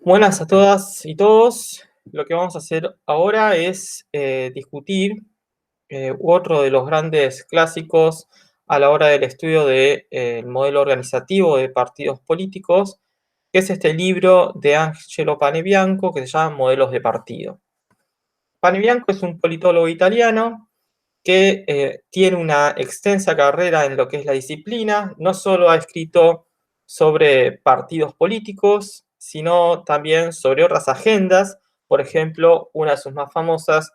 Buenas a todas y todos. Lo que vamos a hacer ahora es discutir otro de los grandes clásicos a la hora del estudio del modelo organizativo de partidos políticos, que es este libro de Angelo Panebianco que se llama Modelos de Partido. Panebianco es un politólogo italiano que tiene una extensa carrera en lo que es la disciplina. No solo ha escrito sobre partidos políticos, sino también sobre otras agendas. Por ejemplo, una de sus más famosas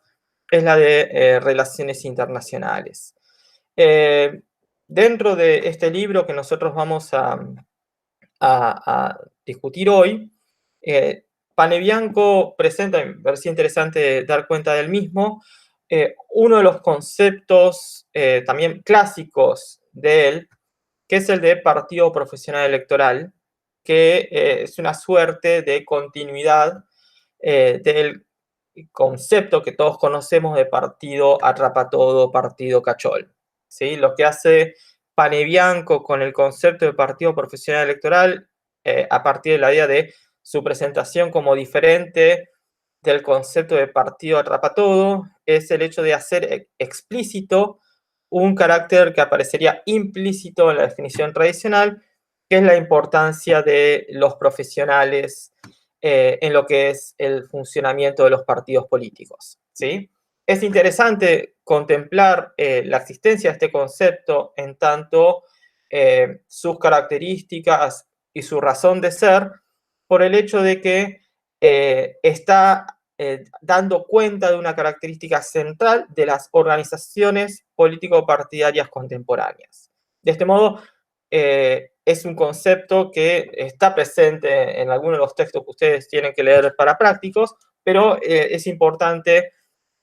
es la de relaciones internacionales. Eh, Dentro de este libro que nosotros vamos a discutir hoy, Panebianco presenta, me parecía interesante dar cuenta del mismo, uno de los conceptos también clásicos de él, que es el de partido profesional electoral, que es una suerte de continuidad del concepto que todos conocemos de partido atrapatodo, partido cachol. ¿Sí? Lo que hace Panebianco con el concepto de partido profesional electoral, a partir de la idea de su presentación como diferente del concepto de partido atrapatodo, es el hecho de hacer explícito un carácter que aparecería implícito en la definición tradicional, que es la importancia de los profesionales en lo que es el funcionamiento de los partidos políticos. ¿Sí? Es interesante contemplar la existencia de este concepto en tanto sus características y su razón de ser, por el hecho de que está dando cuenta de una característica central de las organizaciones político-partidarias contemporáneas. De este modo, es un concepto que está presente en algunos de los textos que ustedes tienen que leer para prácticos, pero es importante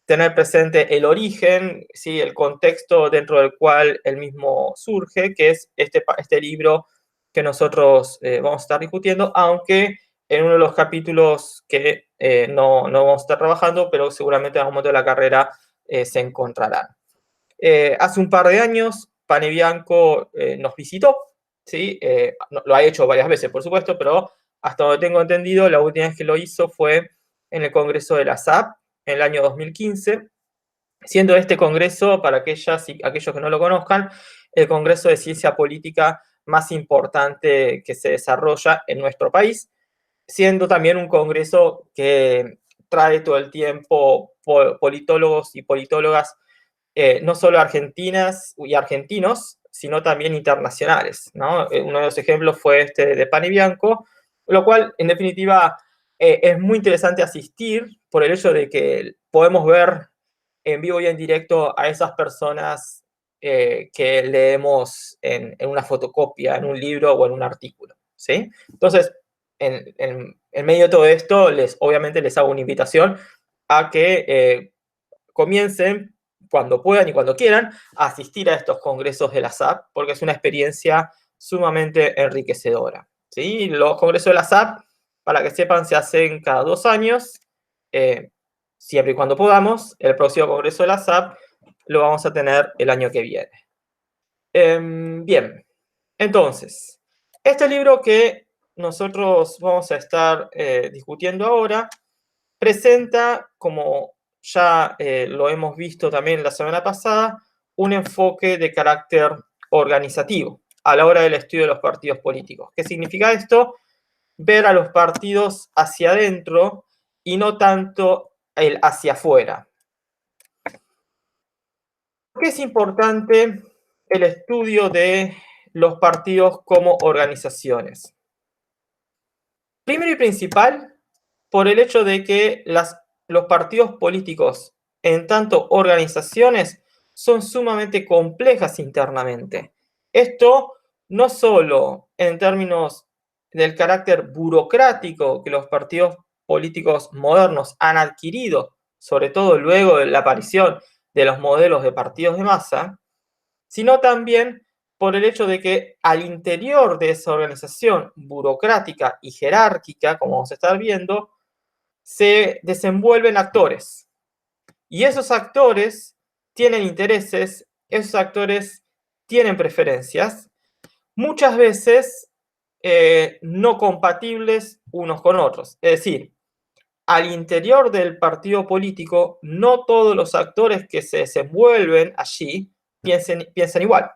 tener presente el origen, ¿sí? El contexto dentro del cual el mismo surge, que es este libro que nosotros vamos a estar discutiendo, aunque en uno de los capítulos que no vamos a estar trabajando, pero seguramente en algún momento de la carrera se encontrarán. Hace un par de años, Panebianco nos visitó, ¿sí? Lo ha hecho varias veces, por supuesto, pero hasta donde tengo entendido, la última vez que lo hizo fue en el Congreso de la SAP, en el año 2015, siendo este congreso, para aquellas y aquellos que no lo conozcan, el congreso de ciencia política más importante que se desarrolla en nuestro país, siendo también un congreso que trae todo el tiempo politólogos y politólogas, no solo argentinas y argentinos, sino también internacionales, ¿no? Uno de los ejemplos fue este de Panebianco, lo cual, en definitiva, es muy interesante asistir por el hecho de que podemos ver en vivo y en directo a esas personas que leemos en una fotocopia, en un libro o en un artículo, ¿sí? Entonces, en medio de todo esto, obviamente les hago una invitación a que comiencen cuando puedan y cuando quieran a asistir a estos congresos de la SAP, porque es una experiencia sumamente enriquecedora, ¿sí? Los congresos de la SAP, para que sepan, se hacen cada 2 años, siempre y cuando podamos. El próximo congreso de la SAP lo vamos a tener el año que viene. Bien, entonces, este libro que nosotros vamos a estar discutiendo ahora presenta, como ya lo hemos visto también la semana pasada, un enfoque de carácter organizativo a la hora del estudio de los partidos políticos. ¿Qué significa esto? Ver a los partidos hacia adentro y no tanto el hacia afuera. ¿Por qué es importante el estudio de los partidos como organizaciones? Primero y principal, por el hecho de que los partidos políticos, en tanto organizaciones, son sumamente complejas internamente. Esto no solo en términos del carácter burocrático que los partidos políticos modernos han adquirido, sobre todo luego de la aparición de los modelos de partidos de masa, sino también por el hecho de que al interior de esa organización burocrática y jerárquica, como vamos a estar viendo, se desenvuelven actores. Y esos actores tienen intereses, esos actores tienen preferencias. Muchas veces no compatibles unos con otros. Es decir, al interior del partido político, no todos los actores que se desenvuelven allí piensan igual.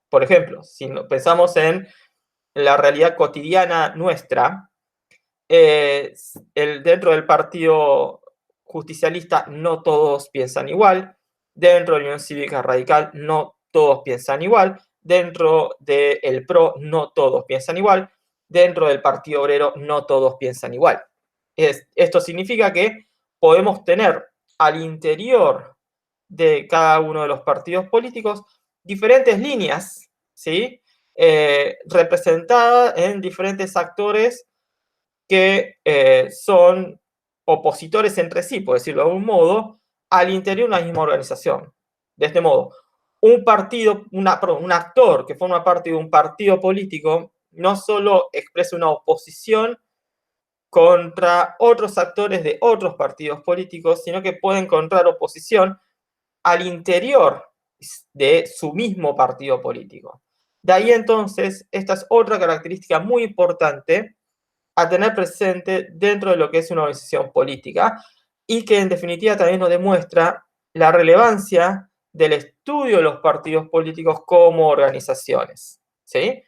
Por ejemplo, si pensamos en la realidad cotidiana nuestra, dentro del partido justicialista no todos piensan igual, dentro de la Unión Cívica Radical no todos piensan igual, dentro del PRO no todos piensan igual, dentro del Partido Obrero no todos piensan igual. Esto significa que podemos tener al interior de cada uno de los partidos políticos diferentes líneas, ¿sí? Representadas en diferentes actores que son opositores entre sí, por decirlo de algún modo, al interior de una misma organización. De este modo, un actor que forma parte de un partido político no solo expresa una oposición contra otros actores de otros partidos políticos, sino que puede encontrar oposición al interior de su mismo partido político. De ahí entonces, esta es otra característica muy importante a tener presente dentro de lo que es una organización política y que en definitiva también nos demuestra la relevancia del estudio de los partidos políticos como organizaciones, ¿sí?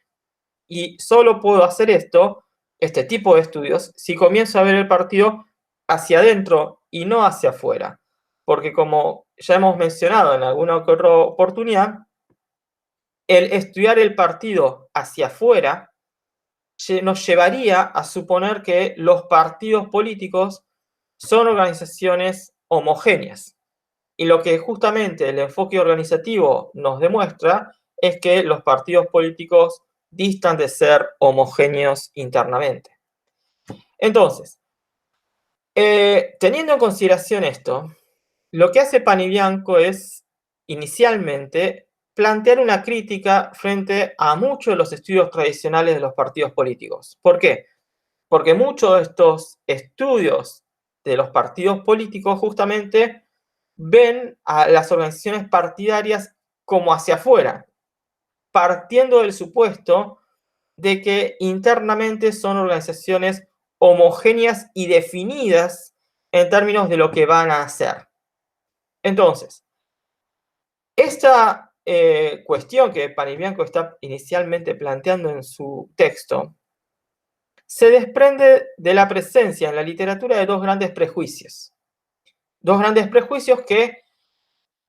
Y solo puedo hacer este tipo de estudios, si comienzo a ver el partido hacia adentro y no hacia afuera. Porque como ya hemos mencionado en alguna otra oportunidad, el estudiar el partido hacia afuera nos llevaría a suponer que los partidos políticos son organizaciones homogéneas. Y lo que justamente el enfoque organizativo nos demuestra es que los partidos políticos distan de ser homogéneos internamente. Entonces, teniendo en consideración esto, lo que hace Panibianco es, inicialmente, plantear una crítica frente a muchos de los estudios tradicionales de los partidos políticos. ¿Por qué? Porque muchos de estos estudios de los partidos políticos justamente ven a las organizaciones partidarias como hacia afuera, partiendo del supuesto de que internamente son organizaciones homogéneas y definidas en términos de lo que van a hacer. Entonces, esta cuestión que Panibianco está inicialmente planteando en su texto se desprende de la presencia en la literatura de dos grandes prejuicios. Dos grandes prejuicios que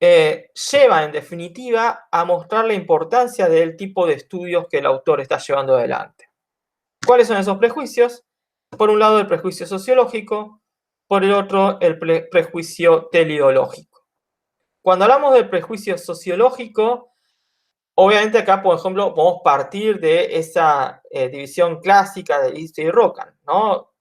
llevan en definitiva a mostrar la importancia del tipo de estudios que el autor está llevando adelante. ¿Cuáles son esos prejuicios? Por un lado el prejuicio sociológico, por el otro el prejuicio teleológico. Cuando hablamos del prejuicio sociológico, obviamente acá, por ejemplo, podemos partir de esa división clásica de East y Rockham, ¿no?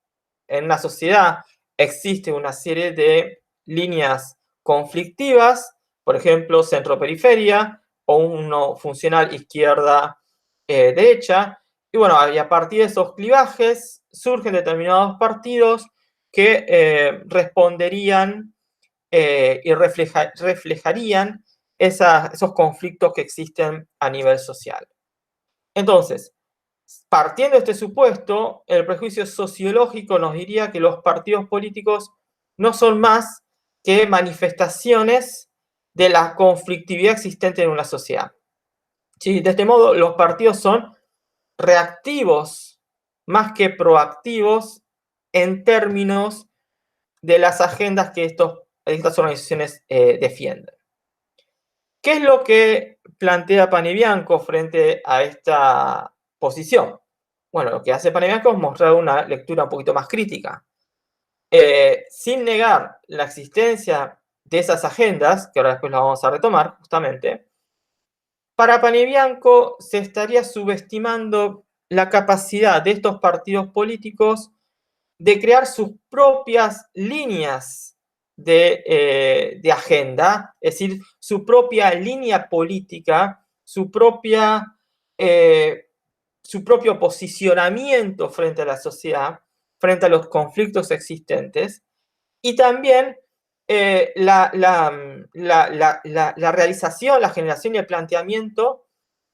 En una sociedad existe una serie de líneas conflictivas, por ejemplo, centro-periferia, o uno funcional izquierda-derecha, y bueno, y a partir de esos clivajes surgen determinados partidos que responderían y reflejarían esos conflictos que existen a nivel social. Entonces, partiendo de este supuesto, el prejuicio sociológico nos diría que los partidos políticos no son más que manifestaciones de la conflictividad existente en una sociedad. ¿Sí? De este modo, los partidos son reactivos más que proactivos en términos de las agendas que estas organizaciones defienden. ¿Qué es lo que plantea Panibianco frente a esta posición? Bueno, lo que hace Panibianco es mostrar una lectura un poquito más crítica. Sin negar la existencia de esas agendas, que ahora después las vamos a retomar justamente, para Panibianco se estaría subestimando la capacidad de estos partidos políticos de crear sus propias líneas de agenda, es decir, su propia línea política, su propio posicionamiento frente a la sociedad, frente a los conflictos existentes, y también la realización, la generación y el planteamiento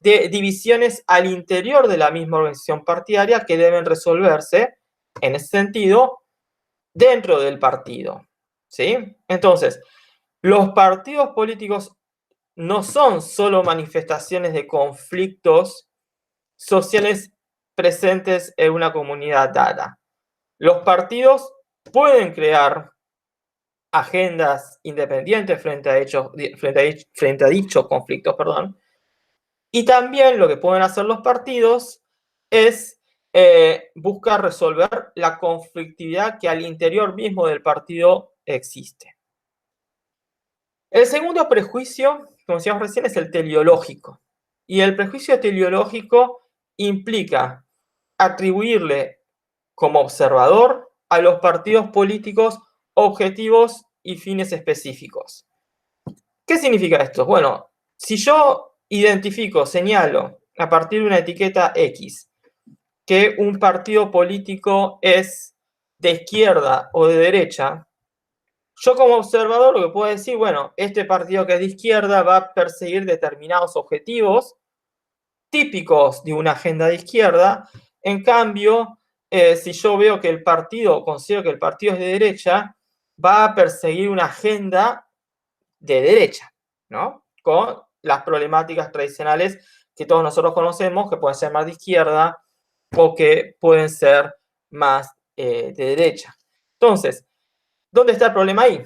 de divisiones al interior de la misma organización partidaria que deben resolverse, en ese sentido, dentro del partido, ¿sí? Entonces, los partidos políticos no son solo manifestaciones de conflictos sociales presentes en una comunidad dada. Los partidos pueden crear agendas independientes frente a dichos conflictos, perdón. Y también lo que pueden hacer los partidos es buscar resolver la conflictividad que al interior mismo del partido existe. El segundo prejuicio, como decíamos recién, es el teleológico. Y el prejuicio teleológico implica atribuirle como observador a los partidos políticos objetivos y fines específicos. ¿Qué significa esto? Bueno, si yo identifico, señalo a partir de una etiqueta X que un partido político es de izquierda o de derecha, yo como observador lo que puedo decir, bueno, este partido que es de izquierda va a perseguir determinados objetivos típicos de una agenda de izquierda. En cambio, si yo veo que el partido, considero que el partido es de derecha, va a perseguir una agenda de derecha, ¿no? Con las problemáticas tradicionales que todos nosotros conocemos, que pueden ser más de izquierda o que pueden ser más de derecha. Entonces, ¿dónde está el problema ahí?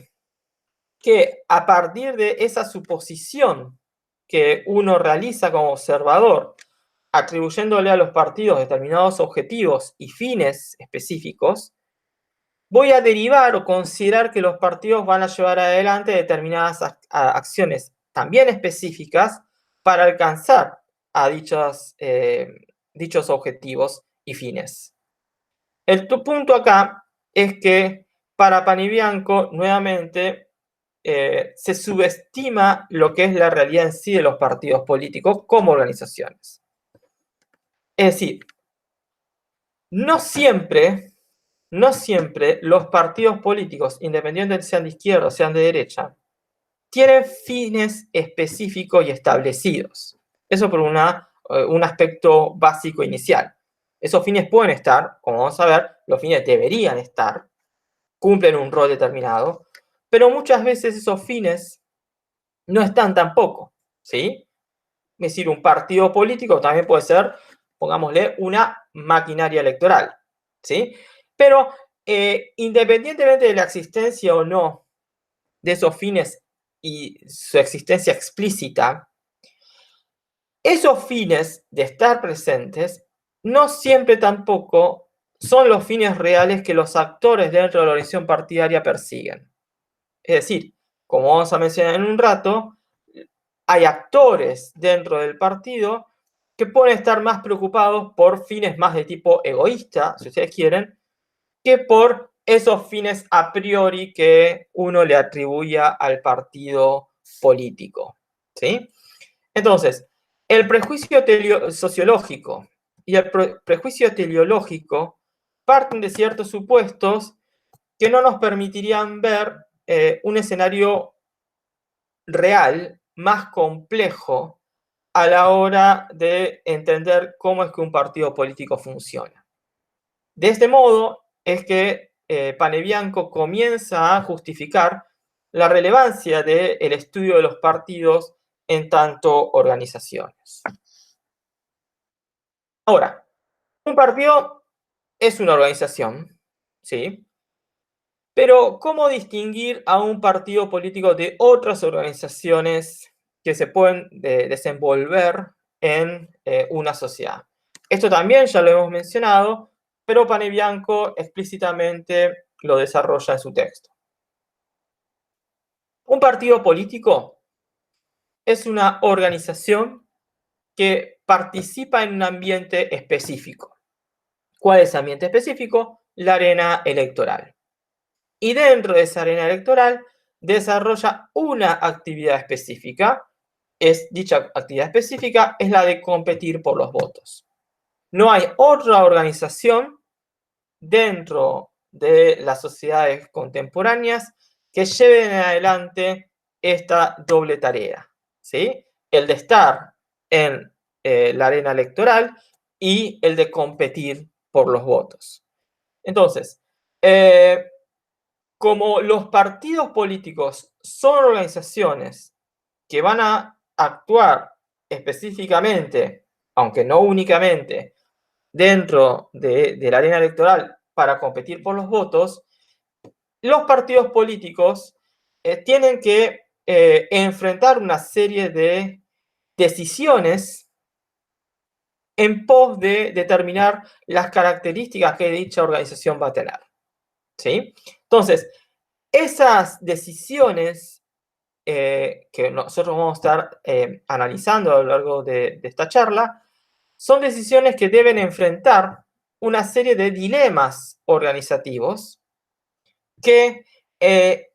Que a partir de esa suposición que uno realiza como observador, atribuyéndole a los partidos determinados objetivos y fines específicos, voy a derivar o considerar que los partidos van a llevar adelante determinadas acciones también específicas para alcanzar a dichos objetivos y fines. El punto acá es que para Panebianco, nuevamente, se subestima lo que es la realidad en sí de los partidos políticos como organizaciones. Es decir, no siempre los partidos políticos, independientemente sean de izquierda o sean de derecha, tienen fines específicos y establecidos. Eso por un aspecto básico inicial. Esos fines pueden estar, como vamos a ver, los fines deberían estar, cumplen un rol determinado, pero muchas veces esos fines no están tampoco, ¿sí? Es decir, un partido político también puede ser, pongámosle, una maquinaria electoral, ¿sí? Pero independientemente de la existencia o no de esos fines y su existencia explícita, esos fines de estar presentes no siempre tampoco son los fines reales que los actores dentro de la organización partidaria persiguen. Es decir, como vamos a mencionar en un rato, hay actores dentro del partido que pueden estar más preocupados por fines más de tipo egoísta, si ustedes quieren, que por esos fines a priori que uno le atribuya al partido político, ¿sí? Entonces, el prejuicio sociológico y el prejuicio teleológico parten de ciertos supuestos que no nos permitirían ver un escenario real más complejo a la hora de entender cómo es que un partido político funciona. De este modo es que Panebianco comienza a justificar la relevancia del estudio de los partidos en tanto organizaciones. Ahora, un partido es una organización, ¿sí? Pero, ¿cómo distinguir a un partido político de otras organizaciones que se pueden desenvolver en una sociedad? Esto también ya lo hemos mencionado, pero Panebianco explícitamente lo desarrolla en su texto. Un partido político es una organización que participa en un ambiente específico. ¿Cuál es ese ambiente específico? La arena electoral. Y dentro de esa arena electoral desarrolla una actividad específica. Dicha actividad específica es la de competir por los votos. No hay otra organización dentro de las sociedades contemporáneas que lleven adelante esta doble tarea, ¿sí? El de estar en la arena electoral y el de competir por los votos. Entonces, como los partidos políticos son organizaciones que van a actuar específicamente, aunque no únicamente, dentro de la arena electoral para competir por los votos, los partidos políticos tienen que enfrentar una serie de decisiones en pos de determinar las características que dicha organización va a tener. ¿Sí? Entonces, esas decisiones que nosotros vamos a estar analizando a lo largo de esta charla son decisiones que deben enfrentar una serie de dilemas organizativos que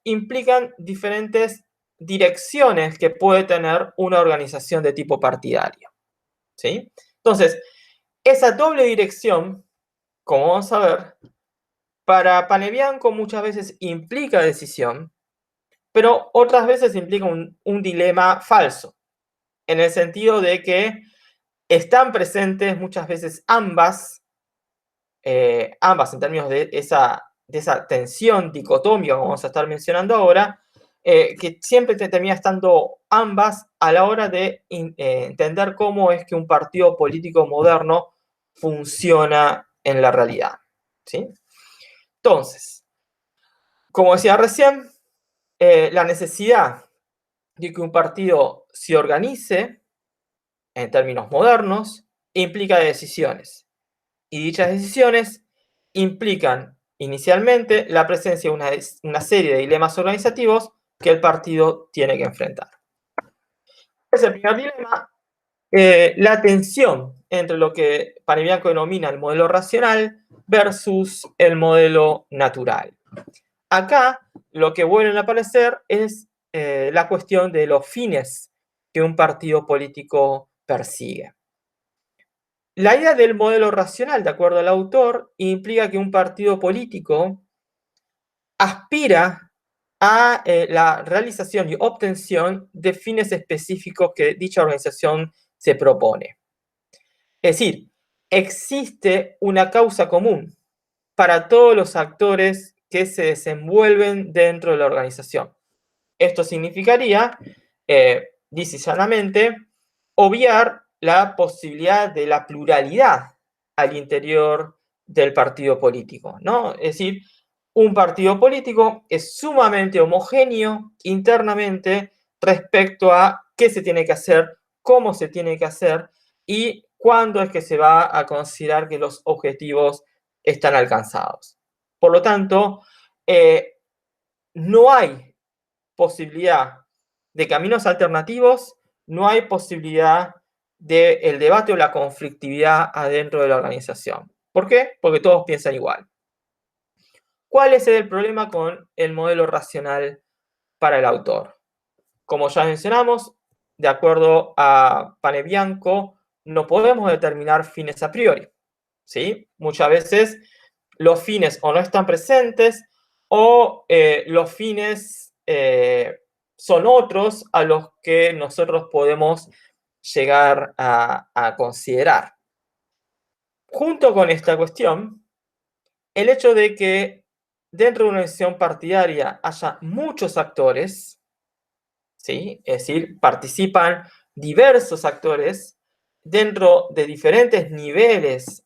implican diferentes direcciones que puede tener una organización de tipo partidario. ¿Sí? Entonces, esa doble dirección, como vamos a ver, para Panebianco muchas veces implica decisión, pero otras veces implica un dilema falso, en el sentido de que están presentes muchas veces ambas en términos de esa tensión dicotómica, como vamos a estar mencionando ahora, que siempre termina estando ambas a la hora de entender cómo es que un partido político moderno funciona en la realidad. ¿Sí? Entonces, como decía recién, la necesidad de que un partido se organice en términos modernos implica decisiones. Y dichas decisiones implican inicialmente la presencia de una serie de dilemas organizativos que el partido tiene que enfrentar. Es el primer dilema, la tensión entre lo que Panebianco denomina el modelo racional versus el modelo natural. Acá lo que vuelve a aparecer es la cuestión de los fines que un partido político persigue. La idea del modelo racional, de acuerdo al autor, implica que un partido político aspira a la realización y obtención de fines específicos que dicha organización se propone. Es decir, existe una causa común para todos los actores que se desenvuelven dentro de la organización. Esto significaría, dice llanamente, obviar la posibilidad de la pluralidad al interior del partido político, ¿no? Es decir, un partido político es sumamente homogéneo internamente respecto a qué se tiene que hacer, cómo se tiene que hacer y cuándo es que se va a considerar que los objetivos están alcanzados. Por lo tanto, no hay posibilidad de caminos alternativos, no hay posibilidad del debate o la conflictividad adentro de la organización. ¿Por qué? Porque todos piensan igual. ¿Cuál es el problema con el modelo racional para el autor? Como ya mencionamos, de acuerdo a Panebianco, no podemos determinar fines a priori. ¿Sí? Muchas veces los fines o no están presentes o los fines son otros a los que nosotros podemos llegar a considerar. Junto con esta cuestión, el hecho de que dentro de una organización partidaria haya muchos actores, ¿sí? Es decir, participan diversos actores dentro de diferentes niveles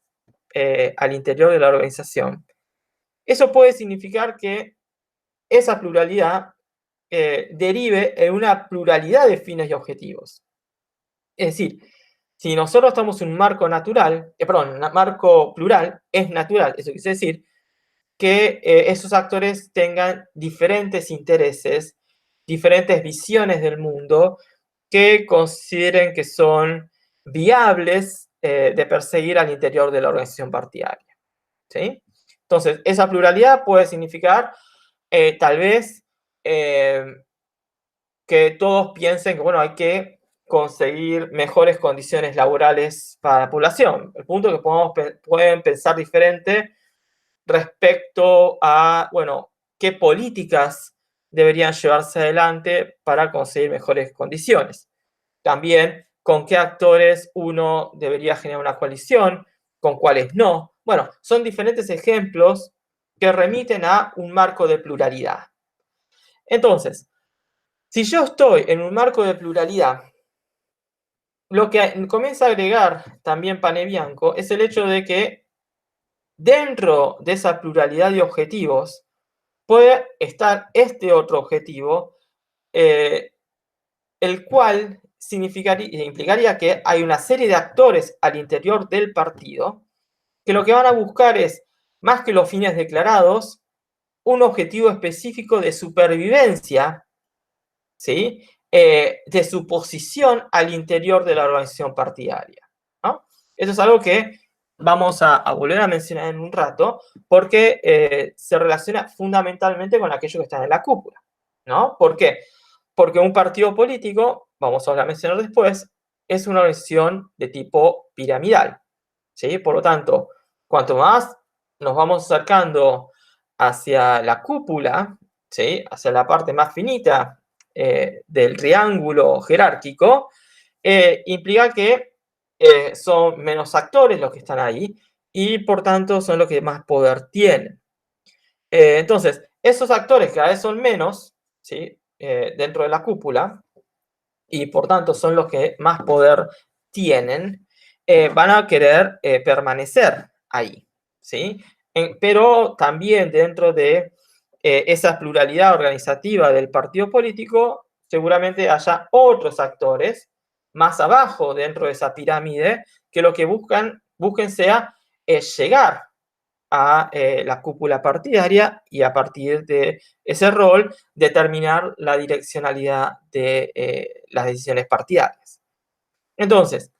al interior de la organización. Eso puede significar que esa pluralidad derive en una pluralidad de fines y objetivos. Es decir, si nosotros estamos en un marco natural, un marco plural, es natural. Eso quiere decir que esos actores tengan diferentes intereses, diferentes visiones del mundo, que consideren que son viables de perseguir al interior de la organización partidaria. ¿Sí? Entonces, esa pluralidad puede significar tal vez que todos piensen que, bueno, hay que conseguir mejores condiciones laborales para la población. El punto es que pueden pensar diferente respecto a, bueno, qué políticas deberían llevarse adelante para conseguir mejores condiciones. También con qué actores uno debería generar una coalición, con cuáles no. Bueno, son diferentes ejemplos que remiten a un marco de pluralidad. Entonces, si yo estoy en un marco de pluralidad, lo que comienza a agregar también Panebianco es el hecho de que dentro de esa pluralidad de objetivos puede estar este otro objetivo, el cual implicaría que hay una serie de actores al interior del partido que lo que van a buscar es, más que los fines declarados, un objetivo específico de supervivencia, ¿sí? De su posición al interior de la organización partidaria, ¿no? Eso es algo que vamos a volver a mencionar en un rato, porque se relaciona fundamentalmente con aquellos que están en la cúpula, ¿no? ¿Por qué? Porque un partido político, vamos a mencionar después, es una organización de tipo piramidal, ¿sí? Por lo tanto, cuanto más nos vamos acercando hacia la cúpula, ¿sí? Hacia la parte más finita del triángulo jerárquico, implica que son menos actores los que están ahí y por tanto son los que más poder tienen. Entonces, esos actores cada vez son menos, ¿sí? Dentro de la cúpula y por tanto son los que más poder tienen, van a querer permanecer ahí, ¿sí? Pero también dentro de esa pluralidad organizativa del partido político, seguramente haya otros actores más abajo dentro de esa pirámide que lo que busquen sea llegar a la cúpula partidaria y a partir de ese rol determinar la direccionalidad de las decisiones partidarias. Entonces,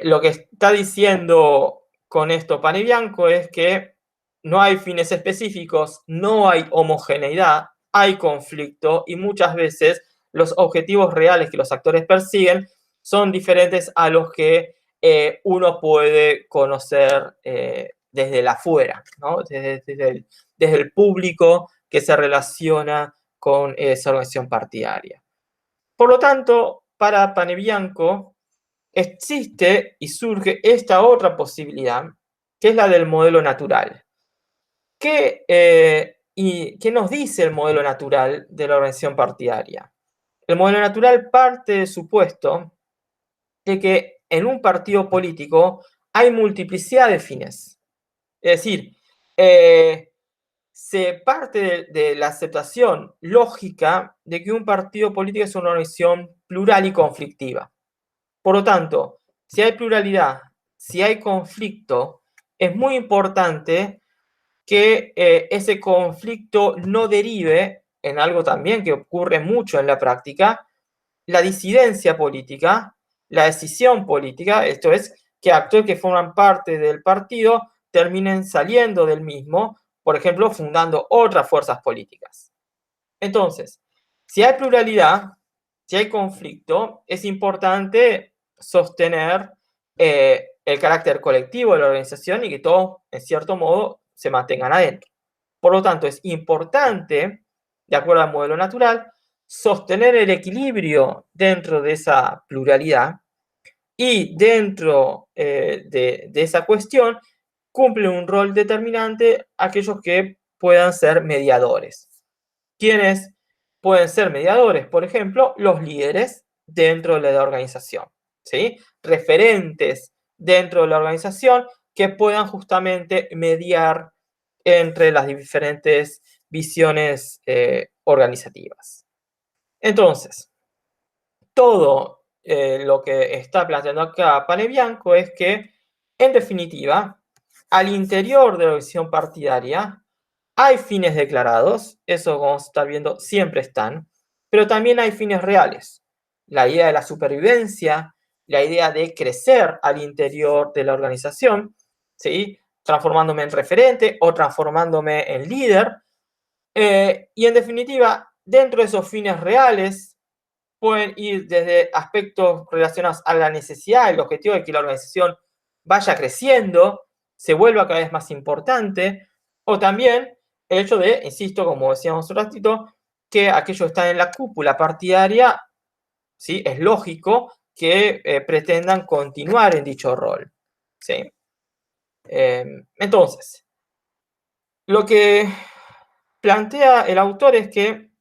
lo que está diciendo con esto Panebianco es que no hay fines específicos, no hay homogeneidad, hay conflicto y muchas veces los objetivos reales que los actores persiguen son diferentes a los que uno puede conocer desde el afuera, ¿no? Desde el público que se relaciona con esa organización partidaria. Por lo tanto, para Panebianco, existe y surge esta otra posibilidad, que es la del modelo natural. ¿Qué nos dice el modelo natural de la organización partidaria? El modelo natural parte del supuesto de que en un partido político hay multiplicidad de fines. Es decir, se parte de la aceptación lógica de que un partido político es una organización plural y conflictiva. Por lo tanto, si hay pluralidad, si hay conflicto, es muy importante que ese conflicto no derive en algo también que ocurre mucho en la práctica, la disidencia política, la decisión política, esto es, que actores que forman parte del partido terminen saliendo del mismo, por ejemplo, fundando otras fuerzas políticas. Entonces, si hay pluralidad, si hay conflicto, es importante sostener el carácter colectivo de la organización y que todos, en cierto modo, se mantengan adentro. Por lo tanto, es importante, de acuerdo al modelo natural, sostener el equilibrio dentro de esa pluralidad y dentro de esa cuestión cumplen un rol determinante aquellos que puedan ser mediadores. ¿Quiénes pueden ser mediadores? Por ejemplo, los líderes dentro de la organización, ¿sí? Referentes dentro de la organización que puedan justamente mediar entre las diferentes visiones organizativas. Entonces, todo lo que está planteando acá Panebianco es que, en definitiva, al interior de la organización partidaria hay fines declarados, eso como vamos a estar viendo siempre están, pero también hay fines reales. La idea de la supervivencia, la idea de crecer al interior de la organización, ¿sí? Transformándome en referente o transformándome en líder. Y en definitiva, dentro de esos fines reales, pueden ir desde aspectos relacionados a la necesidad, el objetivo de que la organización vaya creciendo, se vuelva cada vez más importante, o también el hecho de, insisto, como decíamos un ratito, que aquellos que están en la cúpula partidaria, ¿sí? Es lógico que pretendan continuar en dicho rol, ¿sí? Entonces, lo que plantea el autor es que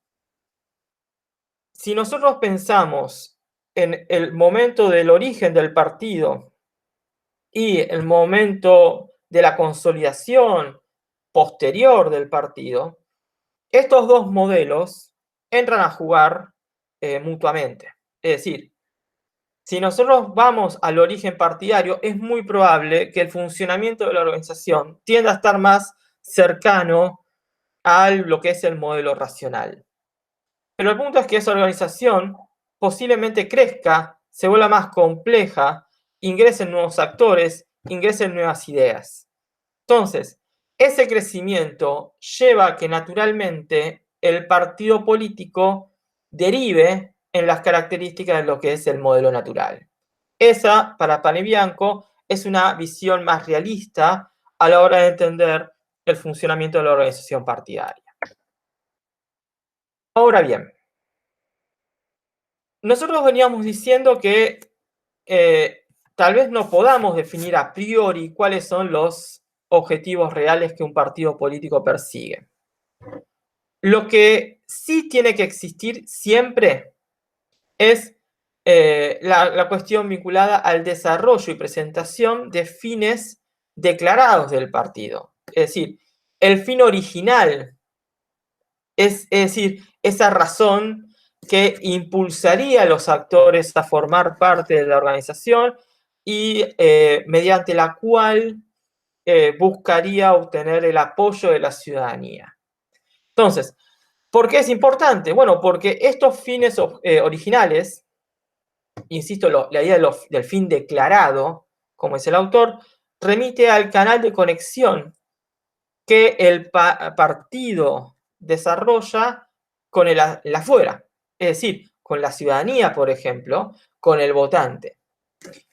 si nosotros pensamos en el momento del origen del partido y el momento de la consolidación posterior del partido, estos dos modelos entran a jugar mutuamente. Es decir, si nosotros vamos al origen partidario, es muy probable que el funcionamiento de la organización tienda a estar más cercano a lo que es el modelo racional. Pero el punto es que esa organización posiblemente crezca, se vuelva más compleja, ingresen nuevos actores, ingresen nuevas ideas. Entonces, ese crecimiento lleva a que naturalmente el partido político derive en las características de lo que es el modelo natural. Esa, para Panebianco, es una visión más realista a la hora de entender el funcionamiento de la organización partidaria. Ahora bien, nosotros veníamos diciendo que tal vez no podamos definir a priori cuáles son los objetivos reales que un partido político persigue. Lo que sí tiene que existir siempre es la cuestión vinculada al desarrollo y presentación de fines declarados del partido. Es decir, el fin original, es decir, esa razón que impulsaría a los actores a formar parte de la organización y mediante la cual buscaría obtener el apoyo de la ciudadanía. Entonces, ¿por qué es importante? Bueno, porque estos fines originales, insisto, la idea del fin declarado, como es el autor, remite al canal de conexión que el partido desarrolla con el afuera, es decir, con la ciudadanía, por ejemplo, con el votante.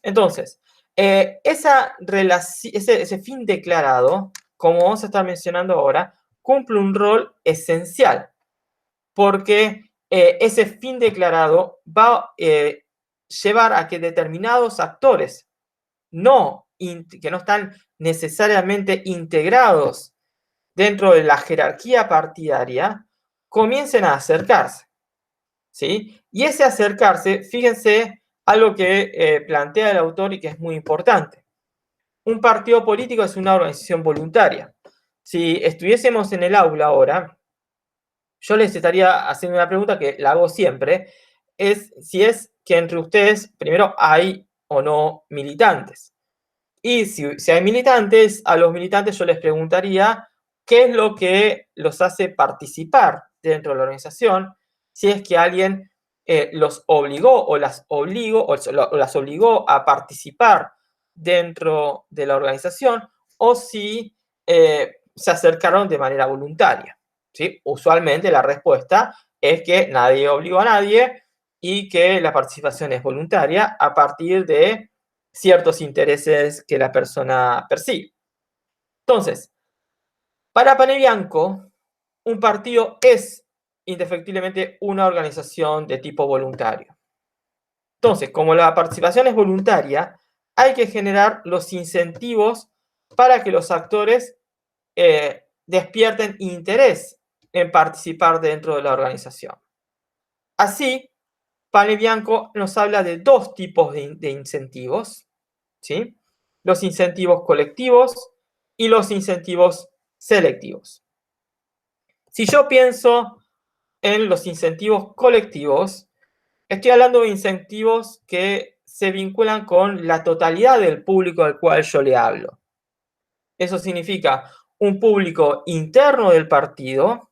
Entonces, ese fin declarado, como vamos a estar mencionando ahora, cumple un rol esencial, porque ese fin declarado va a llevar a que determinados actores que no están necesariamente integrados dentro de la jerarquía partidaria, comiencen a acercarse, ¿sí? Y ese acercarse, fíjense, algo que plantea el autor y que es muy importante. Un partido político es una organización voluntaria. Si estuviésemos en el aula ahora, yo les estaría haciendo una pregunta que la hago siempre, es si es que entre ustedes, primero, hay o no militantes. Y si hay militantes, a los militantes yo les preguntaría qué es lo que los hace participar dentro de la organización, si es que alguien los obligó o las obligó a participar dentro de la organización o si se acercaron de manera voluntaria, ¿sí? Usualmente la respuesta es que nadie obligó a nadie y que la participación es voluntaria a partir de ciertos intereses que la persona persigue. Entonces, para Panebianco, un partido es indefectiblemente una organización de tipo voluntario. Entonces, como la participación es voluntaria, hay que generar los incentivos para que los actores despierten interés en participar dentro de la organización. Así, Panebianco nos habla de dos tipos de incentivos, ¿sí? Los incentivos colectivos y los incentivos selectivos. Si yo pienso en los incentivos colectivos, estoy hablando de incentivos que se vinculan con la totalidad del público al cual yo le hablo. Eso significa un público interno del partido,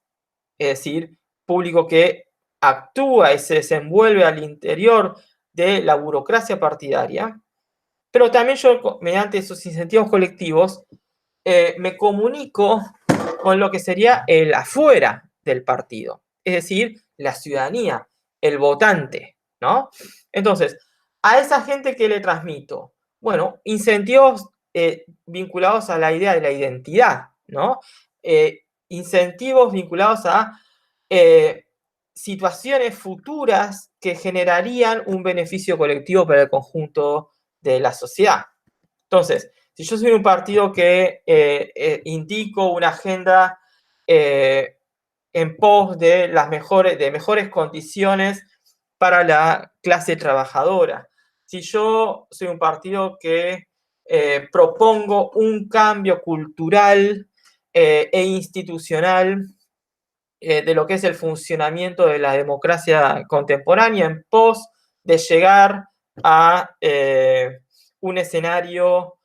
es decir, público que actúa y se desenvuelve al interior de la burocracia partidaria, pero también yo, mediante esos incentivos colectivos, me comunico con lo que sería el afuera del partido, es decir, la ciudadanía, el votante, ¿no? Entonces, a esa gente que le transmito, bueno, incentivos vinculados a la idea de la identidad, ¿no? Incentivos vinculados a situaciones futuras que generarían un beneficio colectivo para el conjunto de la sociedad. Entonces, si yo soy un partido que indico una agenda en pos de mejores condiciones para la clase trabajadora, si yo soy un partido que propongo un cambio cultural e institucional de lo que es el funcionamiento de la democracia contemporánea en pos de llegar a un escenario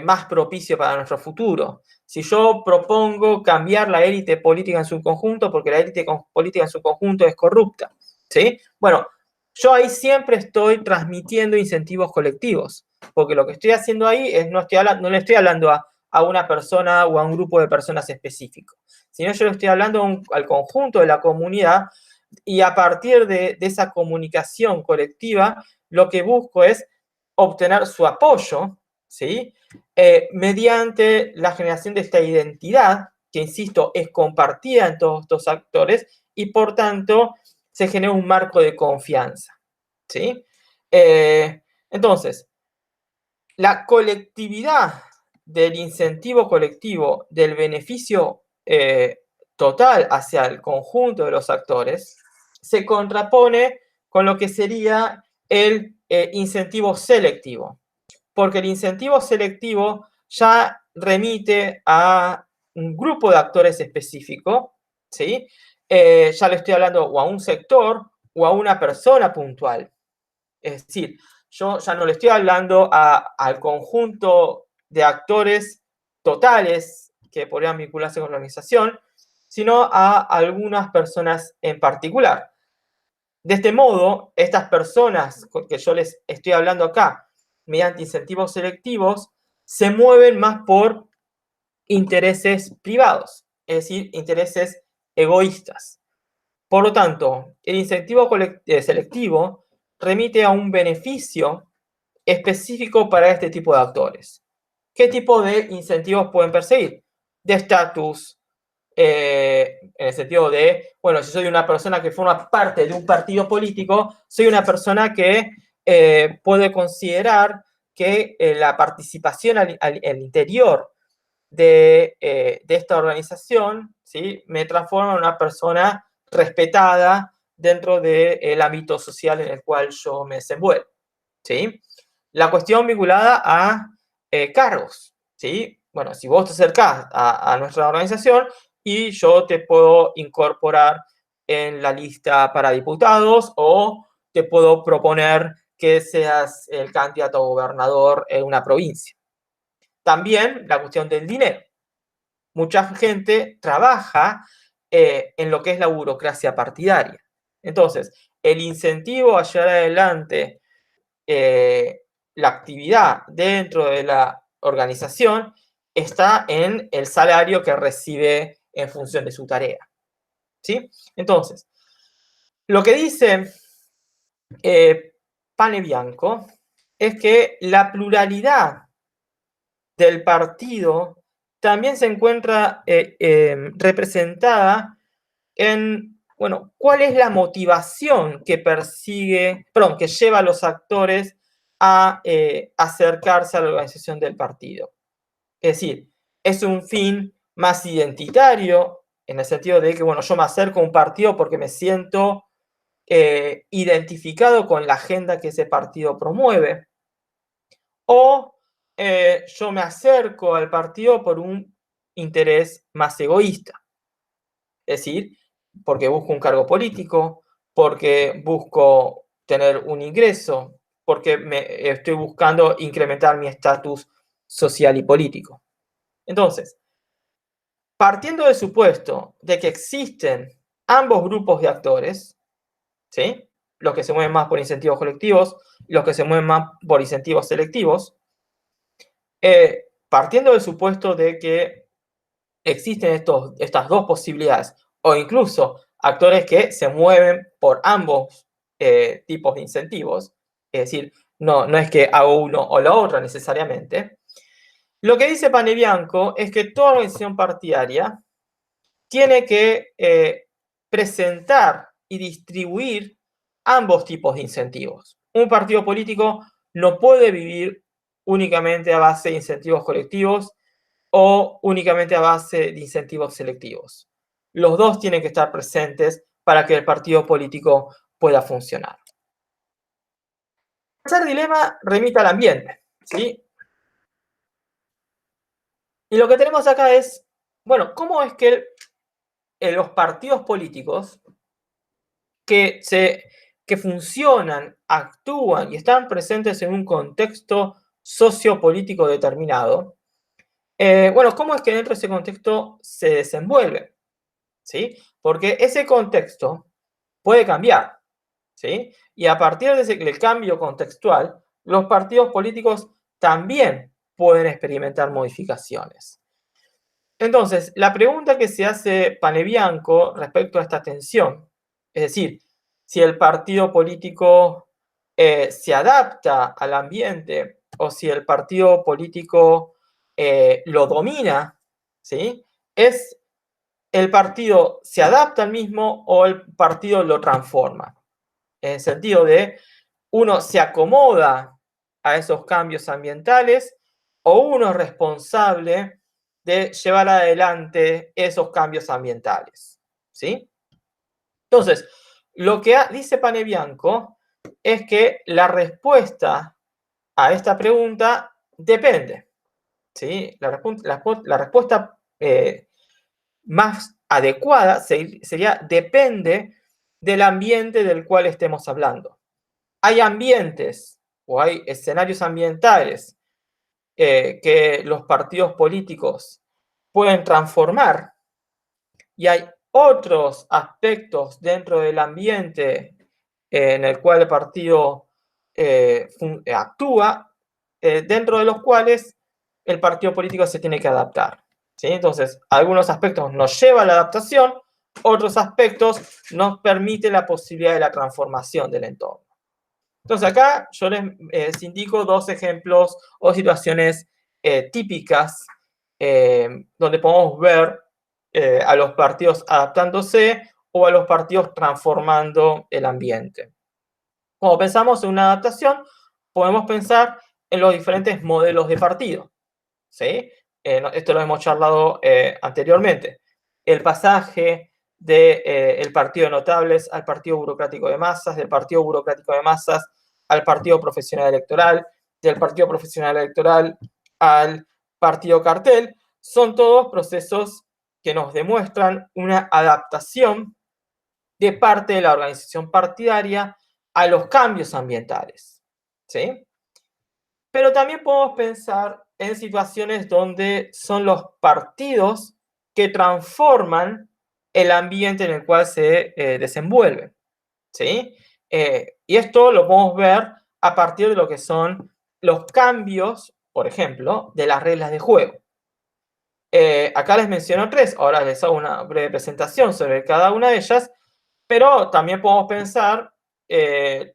más propicio para nuestro futuro. Si yo propongo cambiar la élite política en su conjunto, porque la élite política en su conjunto es corrupta, ¿sí? Bueno, yo ahí siempre estoy transmitiendo incentivos colectivos, porque lo que estoy haciendo ahí es no le estoy hablando a una persona o a un grupo de personas específico, sino yo le estoy hablando al conjunto de la comunidad, y a partir de esa comunicación colectiva, lo que busco es obtener su apoyo, ¿sí? Mediante la generación de esta identidad, que insisto, es compartida en todos estos actores, y por tanto se genera un marco de confianza, ¿sí? Entonces, la colectividad del incentivo colectivo, del beneficio total hacia el conjunto de los actores, se contrapone con lo que sería el incentivo selectivo, porque el incentivo selectivo ya remite a un grupo de actores específico, ¿sí? Ya le estoy hablando o a un sector o a una persona puntual. Es decir, yo ya no le estoy hablando al conjunto de actores totales que podrían vincularse con la organización, sino a algunas personas en particular. De este modo, estas personas que yo les estoy hablando acá, mediante incentivos selectivos, se mueven más por intereses privados, es decir, intereses egoístas. Por lo tanto, el incentivo selectivo remite a un beneficio específico para este tipo de actores. ¿Qué tipo de incentivos pueden perseguir? De estatus, en el sentido de, bueno, si soy una persona que forma parte de un partido político, soy una persona que puede considerar que la participación al interior de esta organización, ¿sí? Me transforma en una persona respetada dentro del ámbito social en el cual yo me desenvuelvo, ¿sí? La cuestión vinculada a cargos, ¿sí? Bueno, si vos te acercás a nuestra organización y yo te puedo incorporar en la lista para diputados, o te puedo proponer que seas el candidato a gobernador en una provincia. También la cuestión del dinero. Mucha gente trabaja en lo que es la burocracia partidaria. Entonces, el incentivo a llevar adelante la actividad dentro de la organización está en el salario que recibe en función de su tarea, ¿sí? Entonces, lo que dice Panebianco es que la pluralidad del partido también se encuentra representada en, bueno, cuál es la motivación que que lleva a los actores a acercarse a la organización del partido. Es decir, es un fin más identitario, en el sentido de que, bueno, yo me acerco a un partido porque me siento identificado con la agenda que ese partido promueve, o yo me acerco al partido por un interés más egoísta, es decir, porque busco un cargo político, porque busco tener un ingreso, porque estoy buscando incrementar mi estatus social y político. Entonces, partiendo del supuesto de que existen ambos grupos de actores, ¿sí? Los que se mueven más por incentivos colectivos, los que se mueven más por incentivos selectivos, partiendo del supuesto de que existen estas dos posibilidades, o incluso actores que se mueven por ambos tipos de incentivos, es decir, no es que hago uno o la otra necesariamente. Lo que dice Panebianco es que toda organización partidaria tiene que presentar y distribuir ambos tipos de incentivos. Un partido político no puede vivir únicamente a base de incentivos colectivos o únicamente a base de incentivos selectivos. Los dos tienen que estar presentes para que el partido político pueda funcionar. El tercer dilema remite al ambiente, ¿sí? Y lo que tenemos acá es, bueno, ¿cómo es que los partidos políticos que funcionan, actúan y están presentes en un contexto sociopolítico determinado, bueno, ¿cómo es que dentro de ese contexto se desenvuelven? ¿Sí? Porque ese contexto puede cambiar, ¿sí? Y a partir del cambio contextual, los partidos políticos también pueden experimentar modificaciones. Entonces, la pregunta que se hace Panebianco respecto a esta tensión, es decir, si el partido político se adapta al ambiente o si el partido político lo domina, ¿sí? ¿Es el partido se adapta al mismo o el partido lo transforma? En el sentido de uno se acomoda a esos cambios ambientales o uno es responsable de llevar adelante esos cambios ambientales, ¿sí? Entonces, lo que dice Panebianco es que la respuesta a esta pregunta depende, ¿sí? La respuesta más adecuada sería depende del ambiente del cual estemos hablando. Hay ambientes o hay escenarios ambientales que los partidos políticos pueden transformar y hay otros aspectos dentro del ambiente en el cual el partido actúa, dentro de los cuales el partido político se tiene que adaptar, ¿sí? Entonces, algunos aspectos nos llevan a la adaptación, otros aspectos nos permiten la posibilidad de la transformación del entorno. Entonces, acá yo les indico dos ejemplos o situaciones típicas donde podemos ver a los partidos adaptándose o a los partidos transformando el ambiente. Cuando pensamos en una adaptación, podemos pensar en los diferentes modelos de partido, ¿sí? Esto lo hemos charlado anteriormente. El pasaje del partido de notables al partido burocrático de masas, del partido burocrático de masas al partido profesional electoral, del partido profesional electoral al partido cartel, son todos procesos que nos demuestran una adaptación de parte de la organización partidaria a los cambios ambientales, ¿sí? Pero también podemos pensar en situaciones donde son los partidos que transforman el ambiente en el cual se desenvuelven, ¿sí? Y esto lo podemos ver a partir de lo que son los cambios, por ejemplo, de las reglas de juego. Acá les menciono tres, ahora les hago una breve presentación sobre cada una de ellas, pero también podemos pensar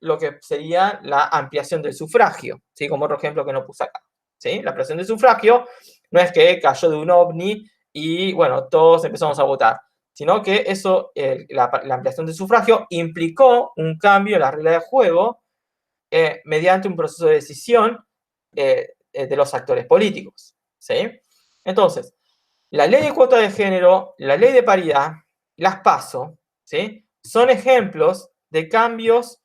lo que sería la ampliación del sufragio, ¿sí? Como otro ejemplo que no puse acá, ¿sí? La ampliación del sufragio no es que cayó de un ovni y, bueno, todos empezamos a votar, sino que eso, la ampliación del sufragio implicó un cambio en la regla de juego mediante un proceso de decisión de los actores políticos, ¿sí? Entonces, la ley de cuota de género, la ley de paridad, las PASO, ¿sí? Son ejemplos de cambios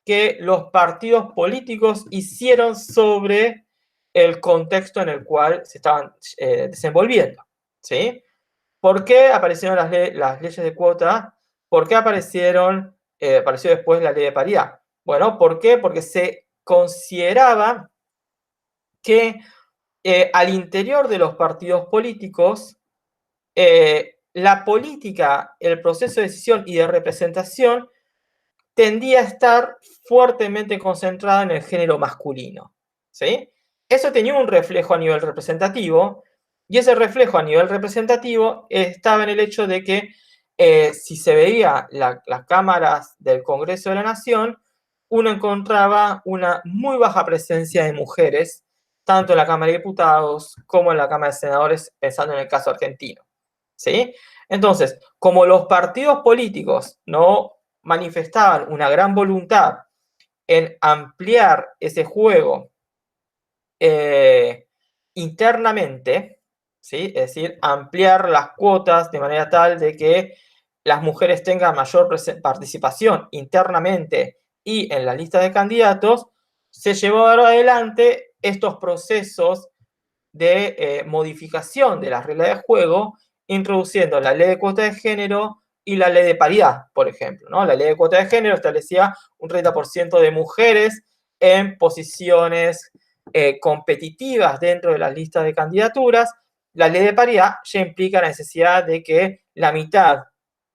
que los partidos políticos hicieron sobre el contexto en el cual se estaban desenvolviendo, ¿sí? ¿Por qué aparecieron las leyes de cuota? ¿Por qué apareció después la ley de paridad? Bueno, ¿por qué? Porque se consideraba que al interior de los partidos políticos la política, el proceso de decisión y de representación tendía a estar fuertemente concentrada en el género masculino, ¿sí? Eso tenía un reflejo a nivel representativo y ese reflejo a nivel representativo estaba en el hecho de que si se veía las cámaras del Congreso de la Nación, uno encontraba una muy baja presencia de mujeres, tanto en la Cámara de Diputados como en la Cámara de Senadores, pensando en el caso argentino, ¿sí? Entonces, como los partidos políticos no manifestaban una gran voluntad en ampliar ese juego internamente, ¿sí? Es decir, ampliar las cuotas de manera tal de que las mujeres tengan mayor participación internamente y en la lista de candidatos, se llevaron adelante estos procesos de modificación de las reglas de juego, introduciendo la ley de cuota de género y la ley de paridad, por ejemplo, ¿no? La ley de cuota de género establecía un 30% de mujeres en posiciones competitivas dentro de las listas de candidaturas. La ley de paridad ya implica la necesidad de que la mitad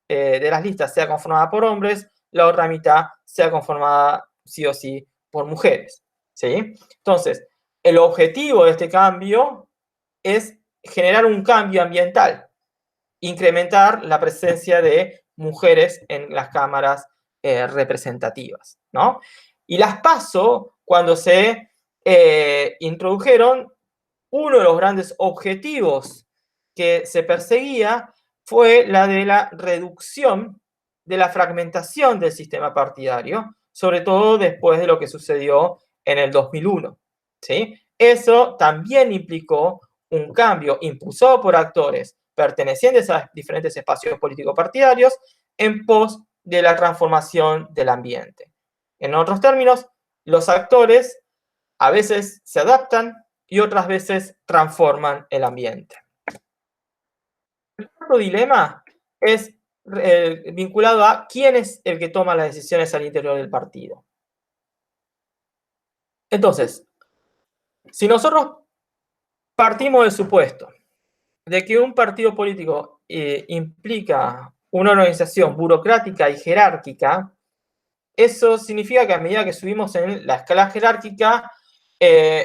de las listas sea conformada por hombres, la otra mitad sea conformada sí o sí por mujeres, ¿sí? Entonces, el objetivo de este cambio es generar un cambio ambiental, incrementar la presencia de mujeres en las cámaras representativas, ¿no? Y las PASO, cuando se introdujeron, uno de los grandes objetivos que se perseguía fue la de la reducción de la fragmentación del sistema partidario, sobre todo después de lo que sucedió en el 2001, ¿sí? Eso también implicó un cambio impulsado por actores pertenecientes a diferentes espacios políticos partidarios en pos de la transformación del ambiente. En otros términos, los actores a veces se adaptan y otras veces transforman el ambiente. El otro dilema es vinculado a quién es el que toma las decisiones al interior del partido. Entonces, si nosotros partimos del supuesto de que un partido político implica una organización burocrática y jerárquica, eso significa que a medida que subimos en la escala jerárquica,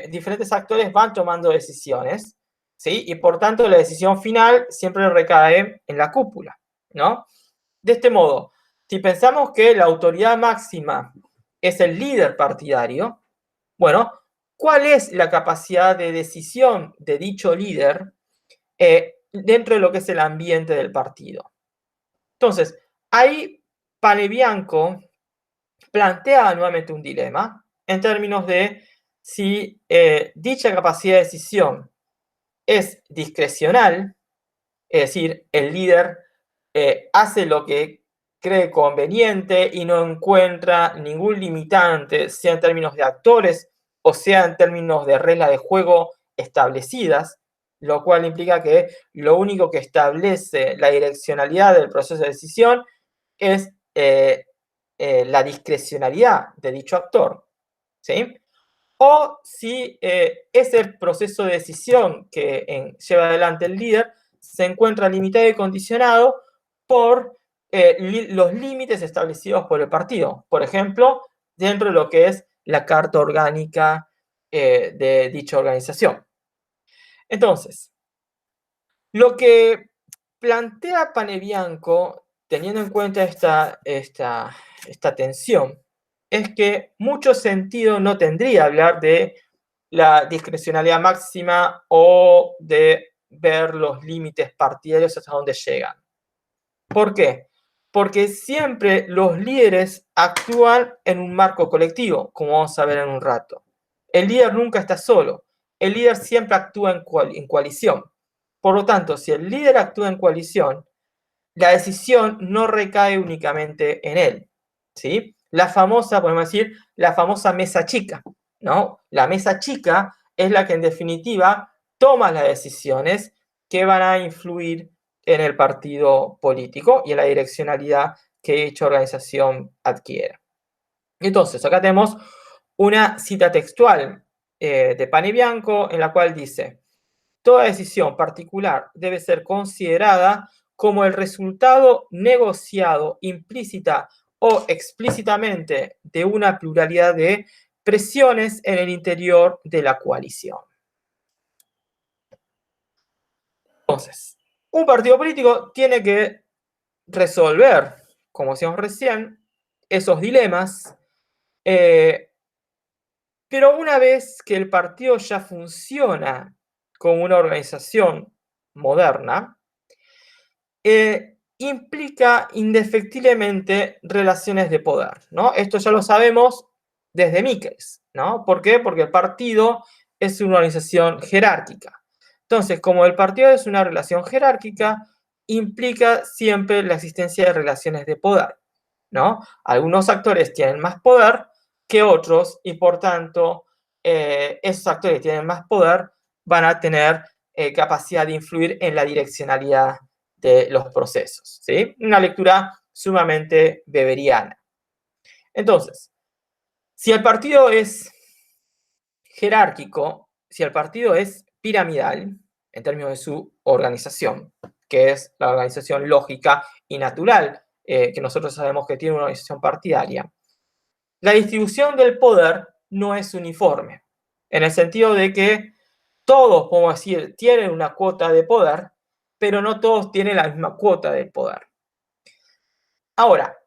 diferentes actores van tomando decisiones, ¿sí? Y por tanto la decisión final siempre recae en la cúpula, ¿no? De este modo, si pensamos que la autoridad máxima es el líder partidario, bueno, ¿cuál es la capacidad de decisión de dicho líder dentro de lo que es el ambiente del partido? Entonces, ahí Panebianco plantea nuevamente un dilema en términos de si dicha capacidad de decisión es discrecional, es decir, el líder hace lo que cree conveniente y no encuentra ningún limitante, sea en términos de actores o sea en términos de reglas de juego establecidas, lo cual implica que lo único que establece la direccionalidad del proceso de decisión es la discrecionalidad de dicho actor, ¿sí? O si ese proceso de decisión que lleva adelante el líder se encuentra limitado y condicionado por los límites establecidos por el partido. Por ejemplo, dentro de lo que es la carta orgánica de dicha organización. Entonces, lo que plantea Panebianco, teniendo en cuenta esta tensión, es que mucho sentido no tendría hablar de la discrecionalidad máxima o de ver los límites partidarios hasta dónde llegan. ¿Por qué? Porque siempre los líderes actúan en un marco colectivo, como vamos a ver en un rato. El líder nunca está solo. El líder siempre actúa en coalición. Por lo tanto, si el líder actúa en coalición, la decisión no recae únicamente en él, ¿sí? La famosa, podemos decir, la famosa mesa chica, ¿no? La mesa chica es la que en definitiva toma las decisiones que van a influir en el partido político y en la direccionalidad que dicha organización adquiera. Entonces, acá tenemos una cita textual de Panebianco en la cual dice: toda decisión particular debe ser considerada como el resultado negociado implícita o explícitamente de una pluralidad de presiones en el interior de la coalición. Entonces, un partido político tiene que resolver, como decíamos recién, esos dilemas, pero una vez que el partido ya funciona como una organización moderna, implica indefectiblemente relaciones de poder, ¿no? Esto ya lo sabemos desde Mises, ¿no? ¿Por qué? Porque el partido es una organización jerárquica. Entonces, como el partido es una relación jerárquica, implica siempre la existencia de relaciones de poder, ¿no? Algunos actores tienen más poder que otros y por tanto esos actores que tienen más poder van a tener capacidad de influir en la direccionalidad de los procesos, ¿sí? Una lectura sumamente weberiana. Entonces, si el partido es jerárquico, si el partido es piramidal, en términos de su organización, que es la organización lógica y natural, que nosotros sabemos que tiene una organización partidaria, la distribución del poder no es uniforme, en el sentido de que todos, podemos decir, tienen una cuota de poder, pero no todos tienen la misma cuota de poder. Ahora,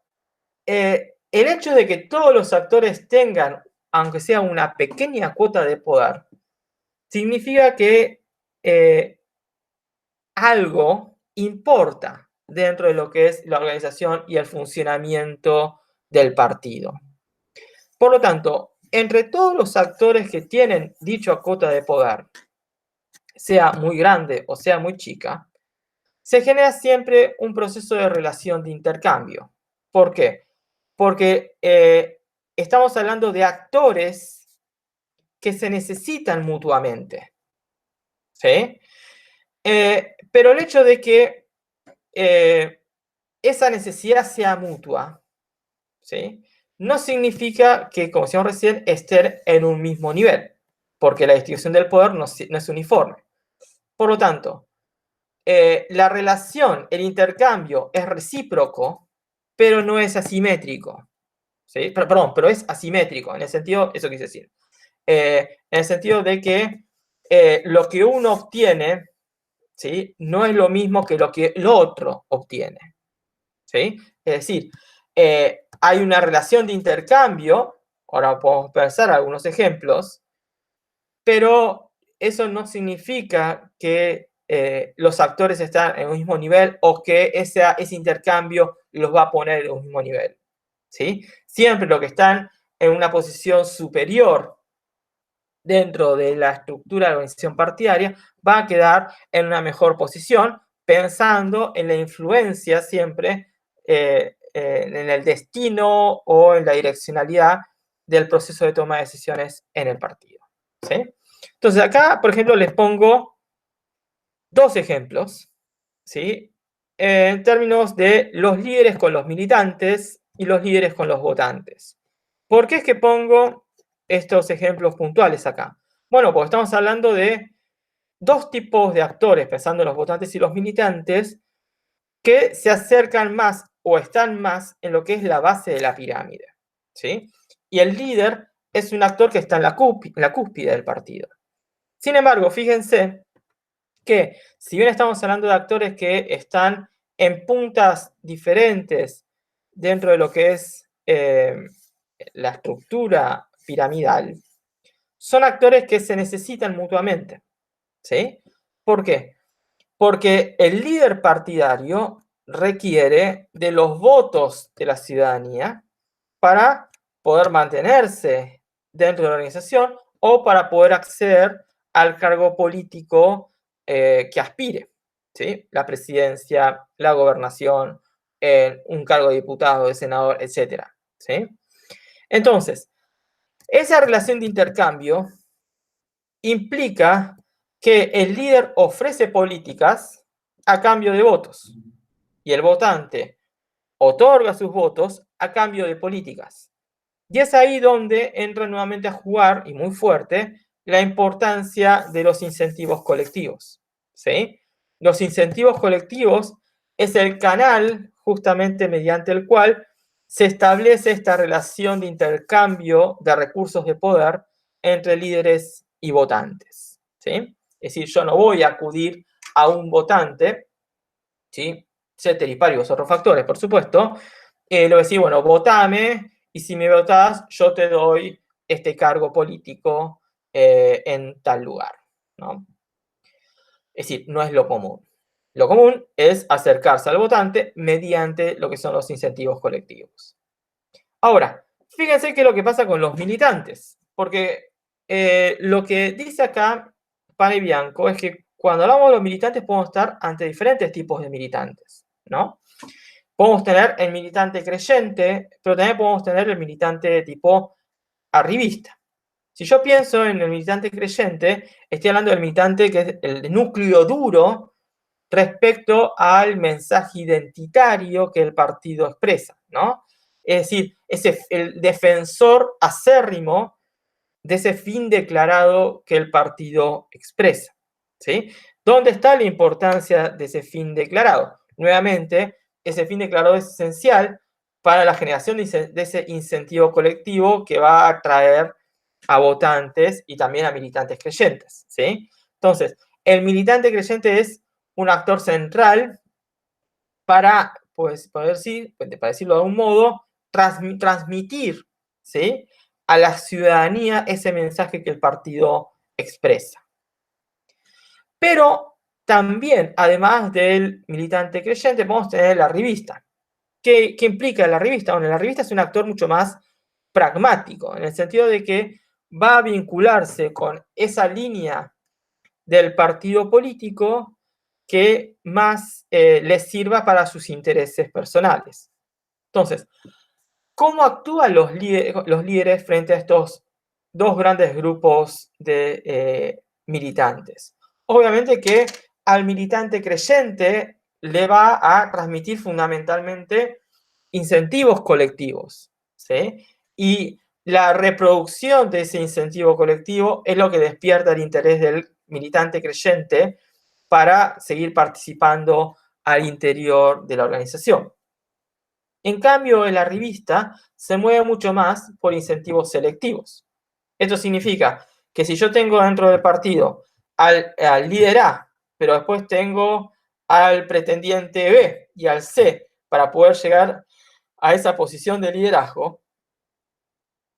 el hecho de que todos los actores tengan, aunque sea una pequeña cuota de poder, significa que algo importa dentro de lo que es la organización y el funcionamiento del partido. Por lo tanto, entre todos los actores que tienen dicha cuota de poder, sea muy grande o sea muy chica, se genera siempre un proceso de relación de intercambio. ¿Por qué? Porque estamos hablando de actores que se necesitan mutuamente, ¿sí? Pero el hecho de que esa necesidad sea mutua, ¿sí? No significa que, como decíamos recién, estén en un mismo nivel, porque la distribución del poder no es uniforme. Por lo tanto, la relación, el intercambio es recíproco, pero no es asimétrico. ¿Sí? Perdón, pero es asimétrico, en el sentido, eso quise decir, en el sentido de que lo que uno obtiene, ¿sí? No es lo mismo que lo que el otro obtiene. ¿Sí? Es decir, hay una relación de intercambio, ahora podemos pensar algunos ejemplos, pero eso no significa que los actores están en un mismo nivel o que ese intercambio los va a poner en un mismo nivel. ¿Sí? Siempre los que están en una posición superior dentro de la estructura de la organización partidaria va a quedar en una mejor posición, pensando en la influencia siempre en el destino o en la direccionalidad del proceso de toma de decisiones en el partido. ¿Sí? Entonces acá, por ejemplo, les pongo dos ejemplos, ¿sí? En términos de los líderes con los militantes y los líderes con los votantes. ¿Por qué es que pongo estos ejemplos puntuales acá? Bueno, porque estamos hablando de dos tipos de actores, pensando en los votantes y los militantes, que se acercan más o están más en lo que es la base de la pirámide, ¿sí? Y el líder es un actor que está en la cúspide del partido. Sin embargo, fíjense que si bien estamos hablando de actores que están en puntas diferentes dentro de lo que es la estructura piramidal, son actores que se necesitan mutuamente, ¿sí? ¿Por qué? Porque el líder partidario requiere de los votos de la ciudadanía para poder mantenerse dentro de la organización o para poder acceder al cargo político que aspire, ¿sí? La presidencia, la gobernación, un cargo de diputado, de senador, etc. ¿Sí? Entonces, esa relación de intercambio implica que el líder ofrece políticas a cambio de votos y el votante otorga sus votos a cambio de políticas. Y es ahí donde entra nuevamente a jugar, y muy fuerte, la importancia de los incentivos colectivos, ¿sí? Los incentivos colectivos es el canal justamente mediante el cual se establece esta relación de intercambio de recursos de poder entre líderes y votantes, ¿sí? Es decir, yo no voy a acudir a un votante, ¿sí? Ceteris paribus, otros factores, por supuesto, lo voy a decir, bueno, votame, y si me votás, yo te doy este cargo político en tal lugar, ¿no? Es decir, no es lo común. Lo común es acercarse al votante mediante lo que son los incentivos colectivos. Ahora, fíjense qué es lo que pasa con los militantes, porque lo que dice acá Pane Bianco es que cuando hablamos de los militantes podemos estar ante diferentes tipos de militantes, ¿no? Podemos tener el militante creyente, pero también podemos tener el militante de tipo arribista. Si yo pienso en el militante creyente, estoy hablando del militante que es el núcleo duro respecto al mensaje identitario que el partido expresa, ¿no? Es decir, el defensor acérrimo de ese fin declarado que el partido expresa, ¿sí? ¿Dónde está la importancia de ese fin declarado? Nuevamente, ese fin declarado es esencial para la generación de ese incentivo colectivo que va a atraer a votantes y también a militantes creyentes, ¿sí? Entonces, el militante creyente es un actor central para, pues, para decirlo de algún modo, transmitir, ¿sí?, a la ciudadanía ese mensaje que el partido expresa. Pero también, además del militante creyente, podemos tener la revista. ¿Qué implica la revista? Bueno, la revista es un actor mucho más pragmático, en el sentido de que va a vincularse con esa línea del partido político que más les sirva para sus intereses personales. Entonces, ¿cómo actúan los líderes frente a estos dos grandes grupos de militantes? Obviamente que al militante creyente le va a transmitir fundamentalmente incentivos colectivos, ¿sí? Y la reproducción de ese incentivo colectivo es lo que despierta el interés del militante creyente para seguir participando al interior de la organización. En cambio, en la revista se mueve mucho más por incentivos selectivos. Esto significa que si yo tengo dentro del partido al líder A, pero después tengo al pretendiente B y al C para poder llegar a esa posición de liderazgo,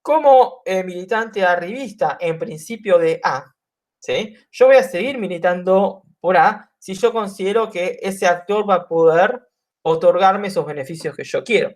como militante arribista en principio de A, ¿sí?, yo voy a seguir militando por A si yo considero que ese actor va a poder otorgarme esos beneficios que yo quiero.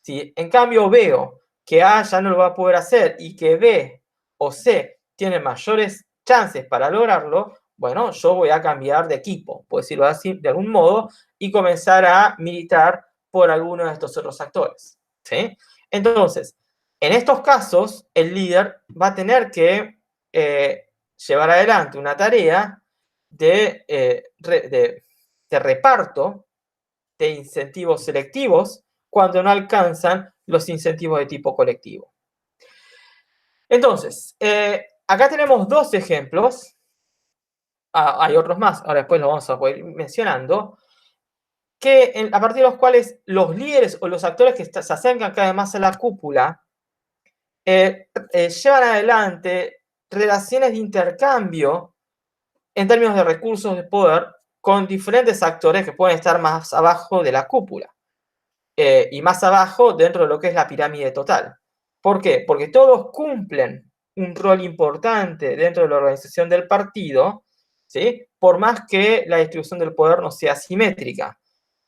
Si en cambio veo que A ya no lo va a poder hacer y que B o C tienen mayores chances para lograrlo, bueno, yo voy a cambiar de equipo, por decirlo así, de algún modo, y comenzar a militar por alguno de estos otros actores, ¿sí? Entonces, en estos casos, el líder va a tener que llevar adelante una tarea de reparto de incentivos selectivos cuando no alcanzan los incentivos de tipo colectivo. Entonces, acá tenemos dos ejemplos. Hay otros más, ahora después los vamos a poder ir mencionando, a partir de los cuales los líderes o los actores que se acercan cada vez más a la cúpula llevan adelante relaciones de intercambio en términos de recursos de poder con diferentes actores que pueden estar más abajo de la cúpula y más abajo dentro de lo que es la pirámide total. ¿Por qué? Porque todos cumplen un rol importante dentro de la organización del partido, ¿sí?, por más que la distribución del poder no sea simétrica.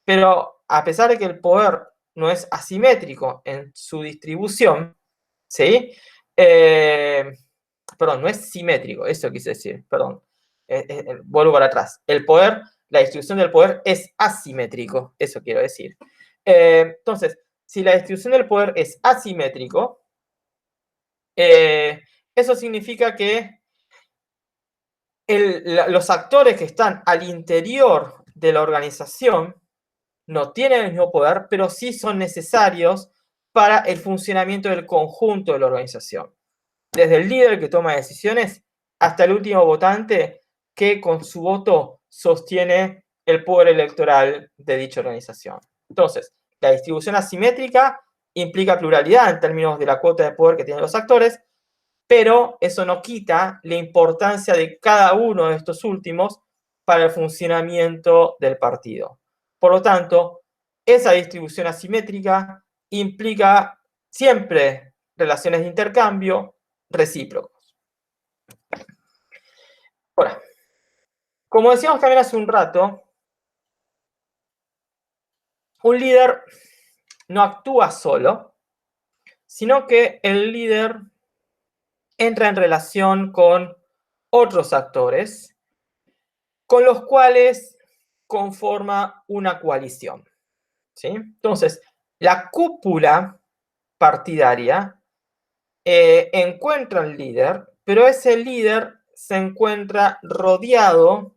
Pero a pesar de que el poder no es asimétrico en su distribución, ¿sí? Perdón, no es simétrico, eso quise decir, perdón. Vuelvo para atrás. El poder, la distribución del poder es asimétrico, eso quiero decir. Entonces, si la distribución del poder es asimétrico, eso significa que los actores que están al interior de la organización no tienen el mismo poder, pero sí son necesarios para el funcionamiento del conjunto de la organización. Desde el líder que toma decisiones hasta el último votante que con su voto sostiene el poder electoral de dicha organización. Entonces, la distribución asimétrica implica pluralidad en términos de la cuota de poder que tienen los actores, pero eso no quita la importancia de cada uno de estos últimos para el funcionamiento del partido. Por lo tanto, esa distribución asimétrica implica siempre relaciones de intercambio recíprocos. Ahora, como decíamos también hace un rato, un líder no actúa solo, sino que el líder entra en relación con otros actores, con los cuales conforma una coalición, ¿sí? Entonces, la cúpula partidaria encuentra al líder, pero ese líder se encuentra rodeado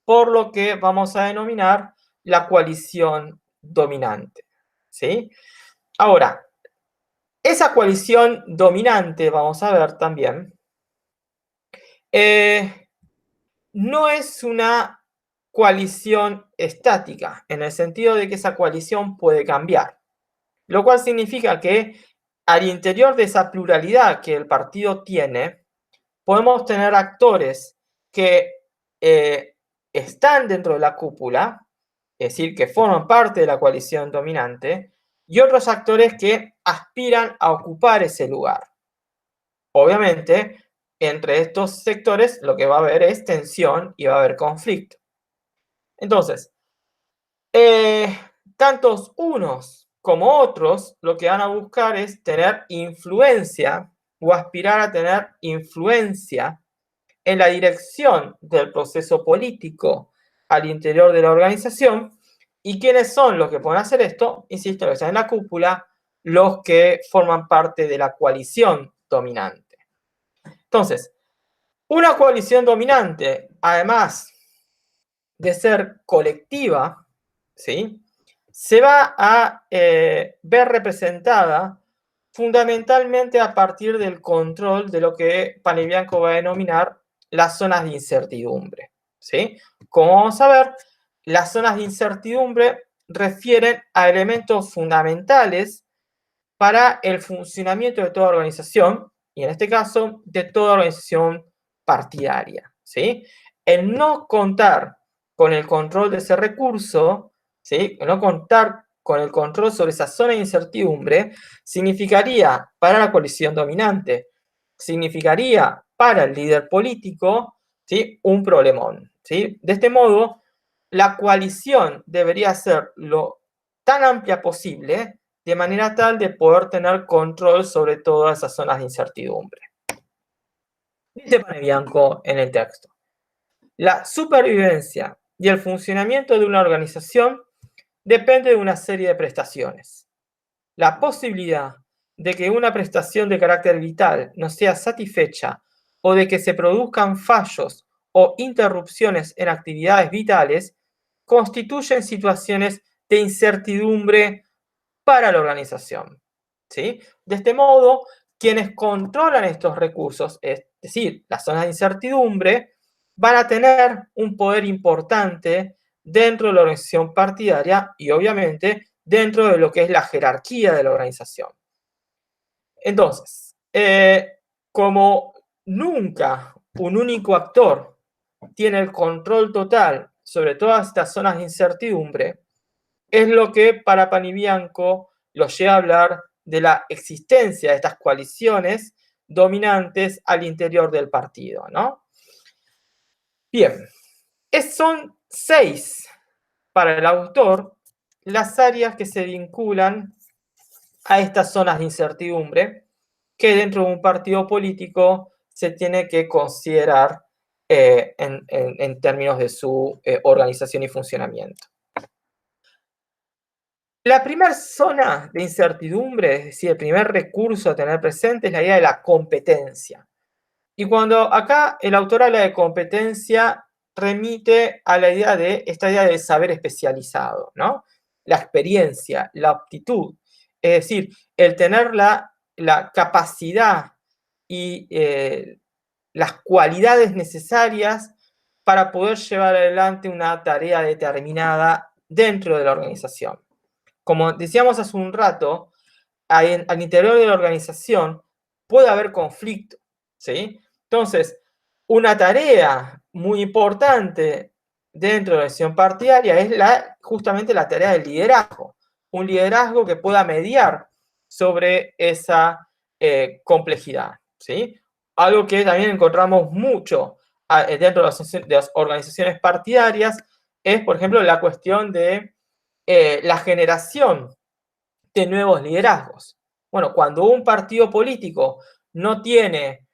por lo que vamos a denominar la coalición dominante, ¿sí? Ahora, esa coalición dominante, vamos a ver también, no es una coalición estática, en el sentido de que esa coalición puede cambiar, lo cual significa que al interior de esa pluralidad que el partido tiene, podemos tener actores que están dentro de la cúpula, es decir, que forman parte de la coalición dominante, y otros actores que aspiran a ocupar ese lugar. Obviamente, entre estos sectores lo que va a haber es tensión y va a haber conflicto. Entonces, tantos unos como otros lo que van a buscar es tener influencia o aspirar a tener influencia en la dirección del proceso político al interior de la organización. ¿Y quiénes son los que pueden hacer esto? Insisto, que están en la cúpula, los que forman parte de la coalición dominante. Entonces, una coalición dominante, además de ser colectiva, ¿sí?, se va a ver representada fundamentalmente a partir del control de lo que Panebianco va a denominar las zonas de incertidumbre, ¿sí? Como vamos a ver, las zonas de incertidumbre refieren a elementos fundamentales para el funcionamiento de toda organización, y en este caso, de toda organización partidaria, ¿sí? El no contar con el control de ese recurso, ¿sí?, el no contar con el control sobre esa zona de incertidumbre, significaría para la coalición dominante, significaría para el líder político, ¿sí?, un problemón, ¿sí? De este modo, la coalición debería ser lo tan amplia posible, de manera tal de poder tener control sobre todas esas zonas de incertidumbre. Dice Panebianco en el texto: la supervivencia y el funcionamiento de una organización depende de una serie de prestaciones. La posibilidad de que una prestación de carácter vital no sea satisfecha o de que se produzcan fallos o interrupciones en actividades vitales constituyen situaciones de incertidumbre para la organización, ¿sí? De este modo, quienes controlan estos recursos, es decir, las zonas de incertidumbre, van a tener un poder importante dentro de la organización partidaria y obviamente dentro de lo que es la jerarquía de la organización. Entonces, como nunca un único actor tiene el control total sobre todas estas zonas de incertidumbre, es lo que para Panebianco lo lleva a hablar de la existencia de estas coaliciones dominantes al interior del partido, ¿no? Bien, son 6 para el autor las áreas que se vinculan a estas zonas de incertidumbre que dentro de un partido político se tiene que considerar en términos de su organización y funcionamiento. La primera zona de incertidumbre, es decir, el primer recurso a tener presente, es la idea de la competencia. Y cuando acá el autor habla de competencia, remite a la idea de esta idea del saber especializado, ¿no? La experiencia, la aptitud, es decir, el tener la capacidad y las cualidades necesarias para poder llevar adelante una tarea determinada dentro de la organización. Como decíamos hace un rato, al interior de la organización puede haber conflicto, ¿sí? Entonces, una tarea muy importante dentro de la organización partidaria es justamente la tarea del liderazgo. Un liderazgo que pueda mediar sobre esa complejidad, ¿sí? Algo que también encontramos mucho dentro de las organizaciones partidarias es, por ejemplo, la cuestión de la generación de nuevos liderazgos. Bueno, cuando un partido político no tiene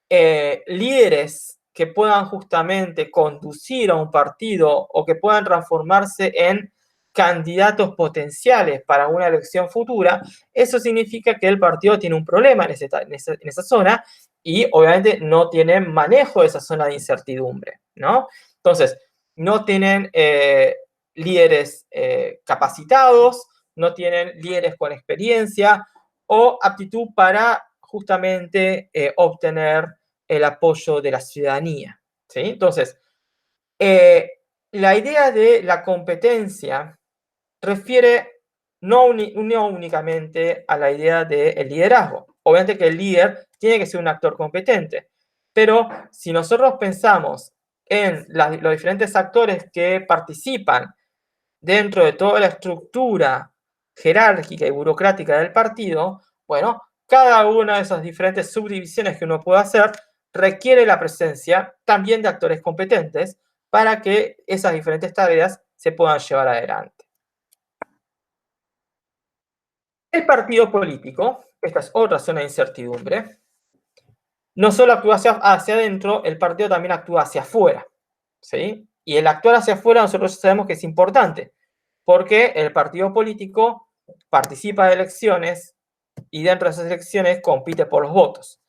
líderes que puedan justamente conducir a un partido o que puedan transformarse en candidatos potenciales para una elección futura, eso significa que el partido tiene un problema en esa zona y obviamente no tienen manejo de esa zona de incertidumbre, ¿no? Entonces, no tienen líderes capacitados, no tienen líderes con experiencia o aptitud para justamente obtener el apoyo de la ciudadanía, ¿sí? Entonces, la idea de la competencia refiere no únicamente a la idea del liderazgo. Obviamente que el líder tiene que ser un actor competente, pero si nosotros pensamos en los diferentes actores que participan dentro de toda la estructura jerárquica y burocrática del partido, bueno, cada una de esas diferentes subdivisiones que uno puede hacer requiere la presencia también de actores competentes para que esas diferentes tareas se puedan llevar adelante. El partido político, esta es otra zona de incertidumbre, no solo actúa hacia adentro, el partido también actúa hacia afuera, ¿sí? Y el actuar hacia afuera nosotros sabemos que es importante, porque el partido político participa de elecciones y dentro de esas elecciones compite por los votos.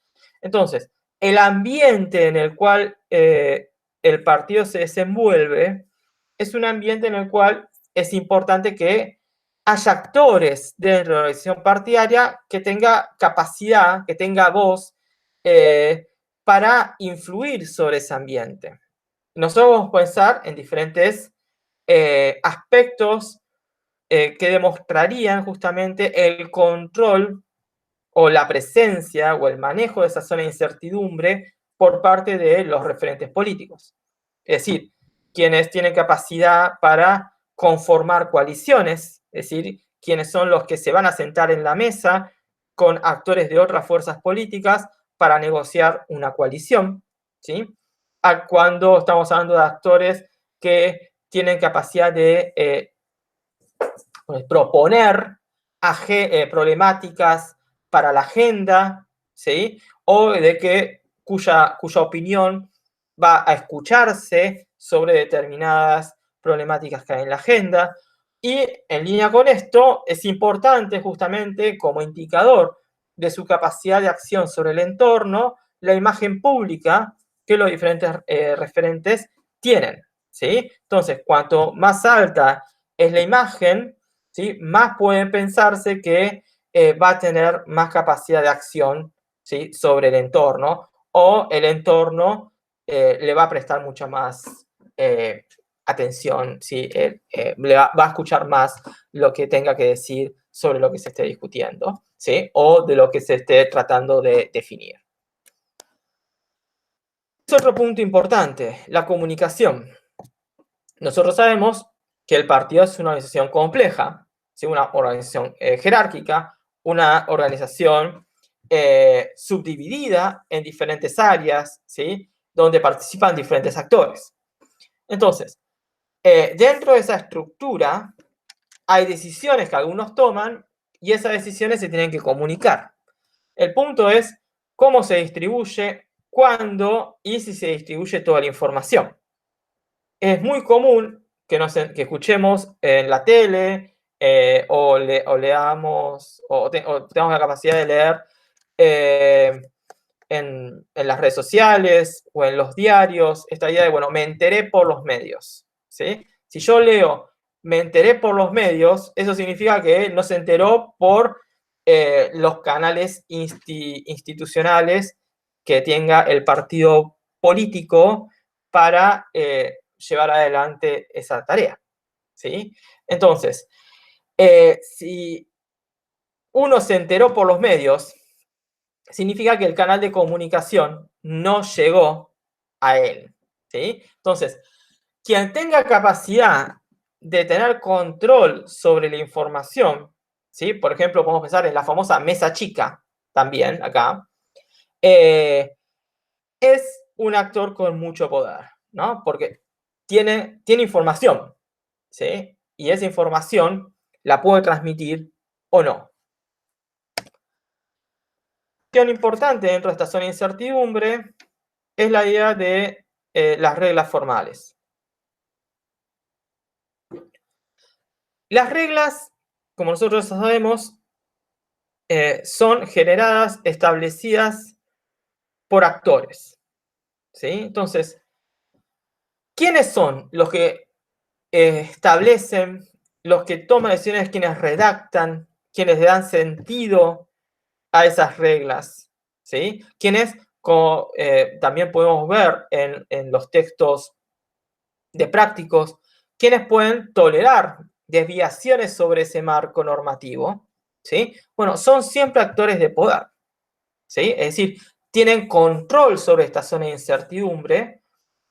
Entonces, el ambiente en el cual el partido se desenvuelve es un ambiente en el cual es importante que haya actores dentro de la elección partidaria que tenga capacidad, que tenga voz para influir sobre ese ambiente. Nosotros vamos a pensar en diferentes aspectos que demostrarían justamente el control o la presencia o el manejo de esa zona de incertidumbre por parte de los referentes políticos. Es decir, quienes tienen capacidad para conformar coaliciones, es decir, quienes son los que se van a sentar en la mesa con actores de otras fuerzas políticas para negociar una coalición, ¿sí? Cuando estamos hablando de actores que tienen capacidad de proponer problemáticas para la agenda, ¿sí? O de cuya opinión va a escucharse sobre determinadas problemáticas que hay en la agenda. Y en línea con esto, es importante justamente como indicador de su capacidad de acción sobre el entorno, la imagen pública que los diferentes referentes tienen, ¿sí? Entonces, cuanto más alta es la imagen, ¿sí? Más puede pensarse que va a tener más capacidad de acción, ¿sí? Sobre el entorno, o el entorno le va a prestar mucha más atención, ¿sí? Va a escuchar más lo que tenga que decir sobre lo que se esté discutiendo, ¿sí? O de lo que se esté tratando de definir. Es otro punto importante, la comunicación. Nosotros sabemos que el partido es una organización compleja, ¿sí? Una organización jerárquica, una organización subdividida en diferentes áreas, ¿sí? Donde participan diferentes actores. Entonces, dentro de esa estructura hay decisiones que algunos toman y esas decisiones se tienen que comunicar. El punto es cómo se distribuye, cuándo y si se distribuye toda la información. Es muy común que escuchemos en la tele o leamos o tengamos la capacidad de leer en las redes sociales o en los diarios esta idea de, bueno, me enteré por los medios, ¿sí? Si yo leo, me enteré por los medios, eso significa que no se enteró por los canales institucionales que tenga el partido político para llevar adelante esa tarea, ¿sí? Entonces, si uno se enteró por los medios, significa que el canal de comunicación no llegó a él, ¿sí? Entonces, quien tenga capacidad de tener control sobre la información, ¿sí? Por ejemplo, podemos pensar en la famosa mesa chica, también acá, es un actor con mucho poder, ¿no? Porque tiene información, ¿sí? y esa información la puede transmitir o no. Cuestión importante dentro de esta zona de incertidumbre es la idea de las reglas formales. Las reglas, como nosotros sabemos, son generadas, establecidas por actores, ¿sí? Entonces, ¿quiénes son los que establecen, los que toman decisiones, quienes redactan, quienes le dan sentido a esas reglas? ¿Sí? Quienes, como también podemos ver en los textos de prácticos, quienes pueden tolerar desviaciones sobre ese marco normativo, ¿sí? Bueno, son siempre actores de poder, ¿sí? Es decir, tienen control sobre esta zona de incertidumbre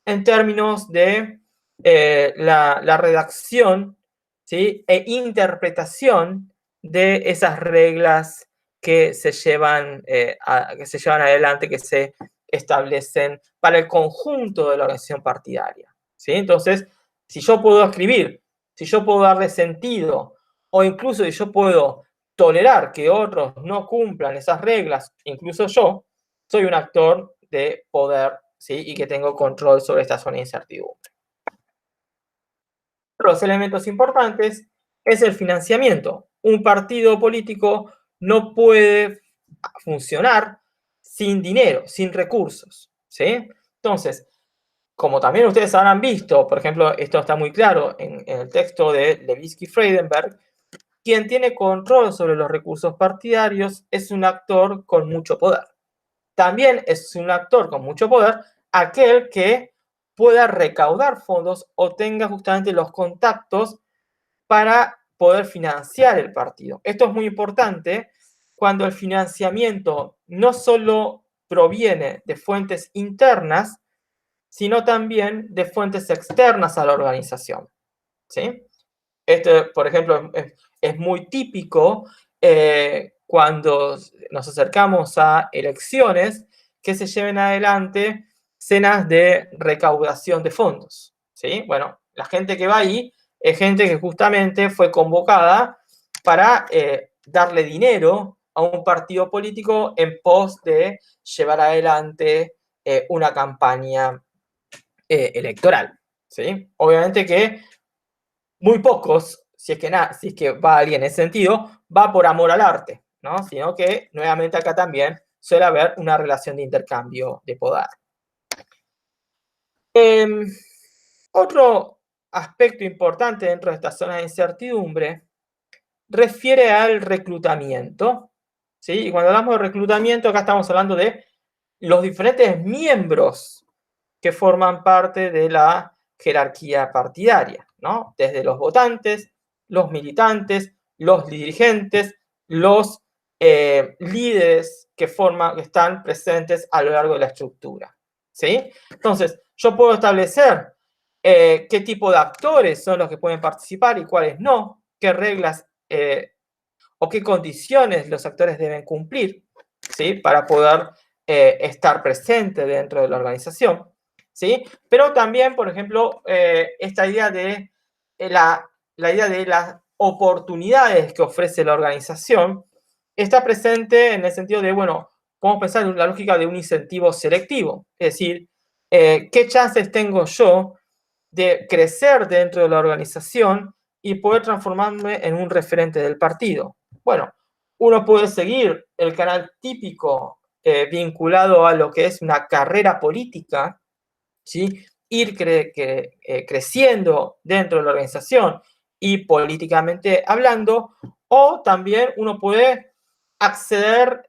en términos de la redacción, ¿sí? E interpretación de esas reglas que se llevan adelante, que se establecen para el conjunto de la organización partidaria, ¿sí? Entonces, si yo puedo escribir, si yo puedo darle sentido, o incluso si yo puedo tolerar que otros no cumplan esas reglas, incluso yo, soy un actor de poder, ¿sí? Y que tengo control sobre esta zona de incertidumbre. Otros elementos importantes es el financiamiento. Un partido político no puede funcionar sin dinero, sin recursos, ¿sí? Entonces, como también ustedes habrán visto, por ejemplo, esto está muy claro en el texto de Levitsky-Freidenberg, quien tiene control sobre los recursos partidarios es un actor con mucho poder. También es un actor con mucho poder aquel que pueda recaudar fondos o tenga justamente los contactos para poder financiar el partido. Esto es muy importante cuando el financiamiento no solo proviene de fuentes internas, sino también de fuentes externas a la organización, ¿sí? Esto, por ejemplo, es muy típico cuando nos acercamos a elecciones que se lleven adelante cenas de recaudación de fondos, ¿sí? Bueno, la gente que va ahí es gente que justamente fue convocada para darle dinero a un partido político en pos de llevar adelante una campaña electoral, ¿sí? Obviamente que muy pocos, si es que va alguien en ese sentido, va por amor al arte, ¿no? Sino que nuevamente acá también suele haber una relación de intercambio de poder. Otro aspecto importante dentro de esta zona de incertidumbre refiere al reclutamiento, ¿sí? Y cuando hablamos de reclutamiento, acá estamos hablando de los diferentes miembros que forman parte de la jerarquía partidaria, ¿no? Desde los votantes, los militantes, los dirigentes, los líderes que están presentes a lo largo de la estructura, ¿sí? Entonces, yo puedo establecer qué tipo de actores son los que pueden participar y cuáles no, qué reglas o qué condiciones los actores deben cumplir, ¿sí? Para poder estar presente dentro de la organización, ¿sí? Pero también, por ejemplo, esta idea de la idea de las oportunidades que ofrece la organización está presente en el sentido de, bueno, podemos pensar en la lógica de un incentivo selectivo, es decir, ¿qué chances tengo yo de crecer dentro de la organización y poder transformarme en un referente del partido? Bueno, uno puede seguir el canal típico vinculado a lo que es una carrera política, ¿sí? Ir creciendo dentro de la organización y políticamente hablando, o también uno puede acceder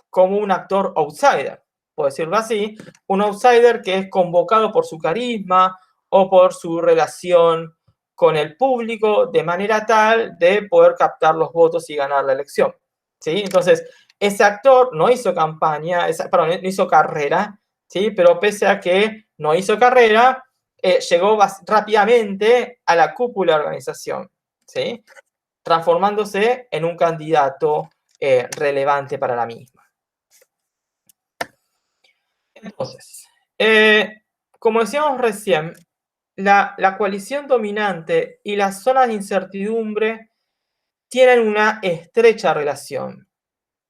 como un actor outsider, por decirlo así, un outsider que es convocado por su carisma o por su relación con el público de manera tal de poder captar los votos y ganar la elección, ¿sí? Entonces, ese actor no hizo campaña, perdón, no hizo carrera, ¿sí? Pero pese a que no hizo carrera, llegó rápidamente a la cúpula de la organización, ¿sí? Transformándose en un candidato relevante para la misma. Entonces, como decíamos recién, la coalición dominante y las zonas de incertidumbre tienen una estrecha relación,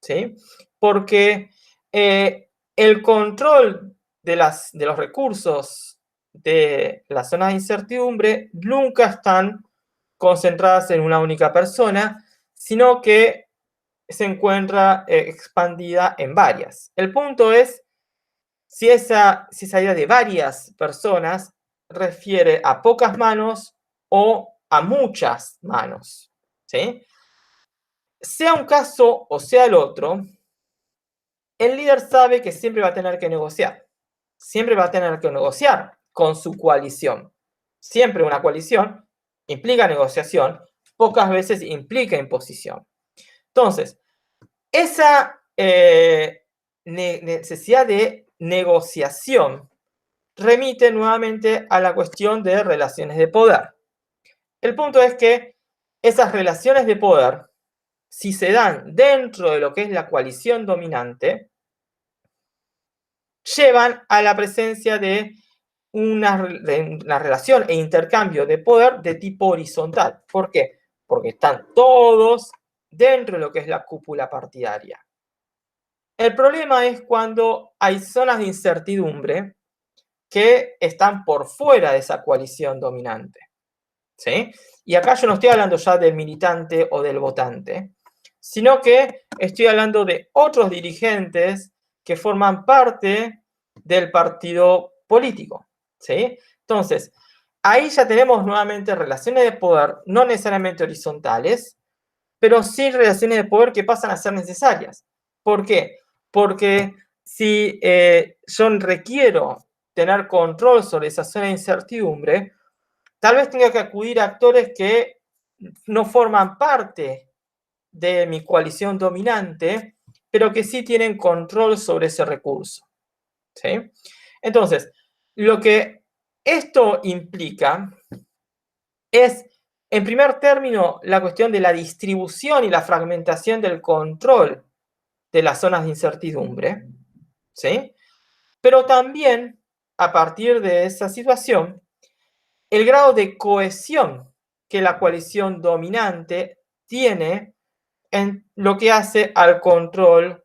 ¿sí? Porque el control de los recursos de las zonas de incertidumbre nunca están concentradas en una única persona, sino que se encuentra expandida en varias. El punto es si esa idea de varias personas refiere a pocas manos o a muchas manos, ¿sí? Sea un caso o sea el otro, el líder sabe que siempre va a tener que negociar. Siempre va a tener que negociar con su coalición. Siempre una coalición implica negociación, pocas veces implica imposición. Entonces, esa necesidad de negociación remite nuevamente a la cuestión de relaciones de poder. El punto es que esas relaciones de poder, si se dan dentro de lo que es la coalición dominante, llevan a la presencia de una relación e intercambio de poder de tipo horizontal. ¿Por qué? Porque están todos dentro de lo que es la cúpula partidaria. El problema es cuando hay zonas de incertidumbre que están por fuera de esa coalición dominante, ¿sí? Y acá yo no estoy hablando ya del militante o del votante, sino que estoy hablando de otros dirigentes que forman parte del partido político, ¿sí? Entonces, ahí ya tenemos nuevamente relaciones de poder, no necesariamente horizontales, pero sí relaciones de poder que pasan a ser necesarias. ¿Por qué? Porque si yo requiero tener control sobre esa zona de incertidumbre, tal vez tenga que acudir a actores que no forman parte de mi coalición dominante, pero que sí tienen control sobre ese recurso, ¿sí? Entonces, lo que esto implica es, en primer término, la cuestión de la distribución y la fragmentación del control de las zonas de incertidumbre, ¿sí? Pero también, a partir de esa situación, el grado de cohesión que la coalición dominante tiene en lo que hace al control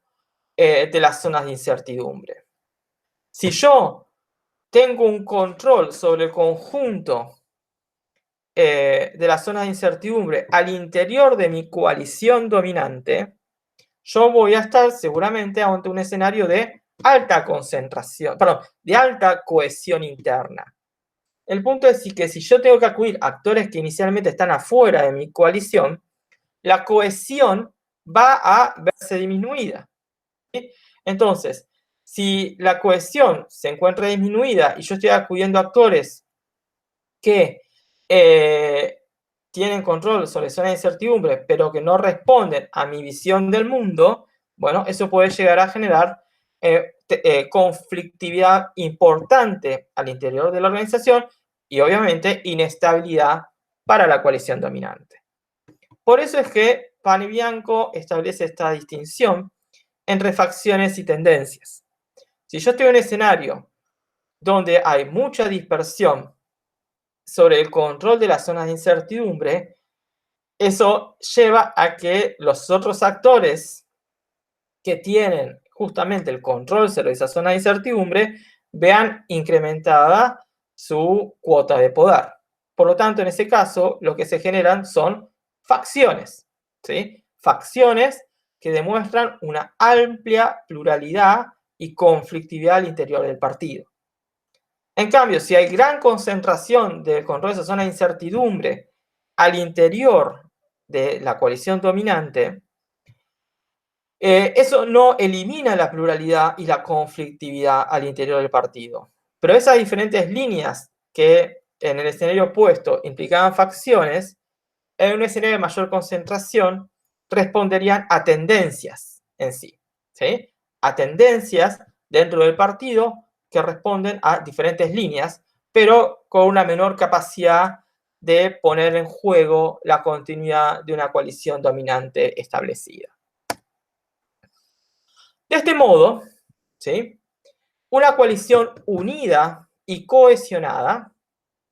de las zonas de incertidumbre. Si yo tengo un control sobre el conjunto de las zonas de incertidumbre al interior de mi coalición dominante, yo voy a estar seguramente ante un escenario de alta concentración, perdón, de alta cohesión interna. El punto es que si yo tengo que acudir a actores que inicialmente están afuera de mi coalición, la cohesión va a verse disminuida, ¿sí? Entonces, si la cohesión se encuentra disminuida y yo estoy acudiendo a actores que tienen control sobre zonas de incertidumbre, pero que no responden a mi visión del mundo, bueno, eso puede llegar a generar conflictividad importante al interior de la organización y obviamente inestabilidad para la coalición dominante. Por eso es que Panebianco establece esta distinción entre facciones y tendencias. Si yo estoy en un escenario donde hay mucha dispersión sobre el control de las zonas de incertidumbre, eso lleva a que los otros actores que tienen justamente el control sobre esa zona de incertidumbre vean incrementada su cuota de poder. Por lo tanto, en ese caso, lo que se generan son facciones, ¿sí? Facciones que demuestran una amplia pluralidad y conflictividad al interior del partido. En cambio, si hay gran concentración del control de esa zona de incertidumbre al interior de la coalición dominante, eso no elimina la pluralidad y la conflictividad al interior del partido. Pero esas diferentes líneas que en el escenario opuesto implicaban facciones, en un escenario de mayor concentración responderían a tendencias en sí, ¿sí? A tendencias dentro del partido que responden a diferentes líneas, pero con una menor capacidad de poner en juego la continuidad de una coalición dominante establecida. De este modo, ¿sí? Una coalición unida y cohesionada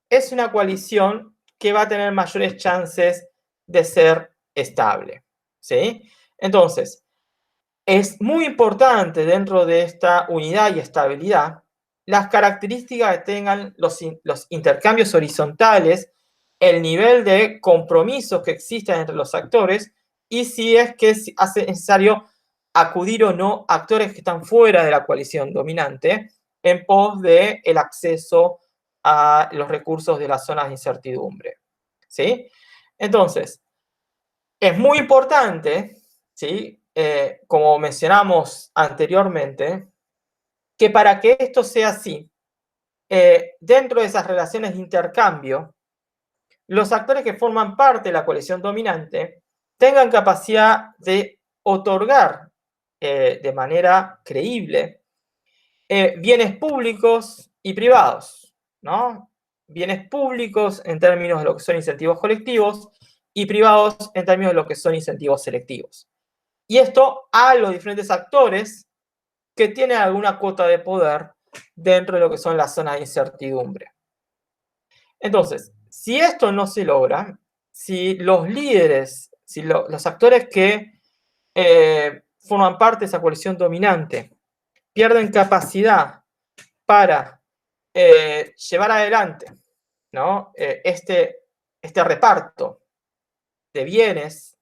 es una coalición que va a tener mayores chances de ser estable, ¿sí? Entonces, es muy importante dentro de esta unidad y estabilidad las características que tengan los intercambios horizontales, el nivel de compromisos que existan entre los actores y si es que hace necesario acudir o no a actores que están fuera de la coalición dominante en pos del acceso a los recursos de las zonas de incertidumbre, ¿sí? Entonces, es muy importante, ¿sí? Como mencionamos anteriormente, que para que esto sea así, dentro de esas relaciones de intercambio, los actores que forman parte de la coalición dominante tengan capacidad de otorgar de manera creíble bienes públicos y privados, ¿no? Bienes públicos en términos de lo que son incentivos colectivos y privados en términos de lo que son incentivos selectivos. Y esto a los diferentes actores que tienen alguna cuota de poder dentro de lo que son las zonas de incertidumbre. Entonces, si esto no se logra, si los líderes, si los actores que forman parte de esa coalición dominante pierden capacidad para llevar adelante, ¿no? este reparto de bienes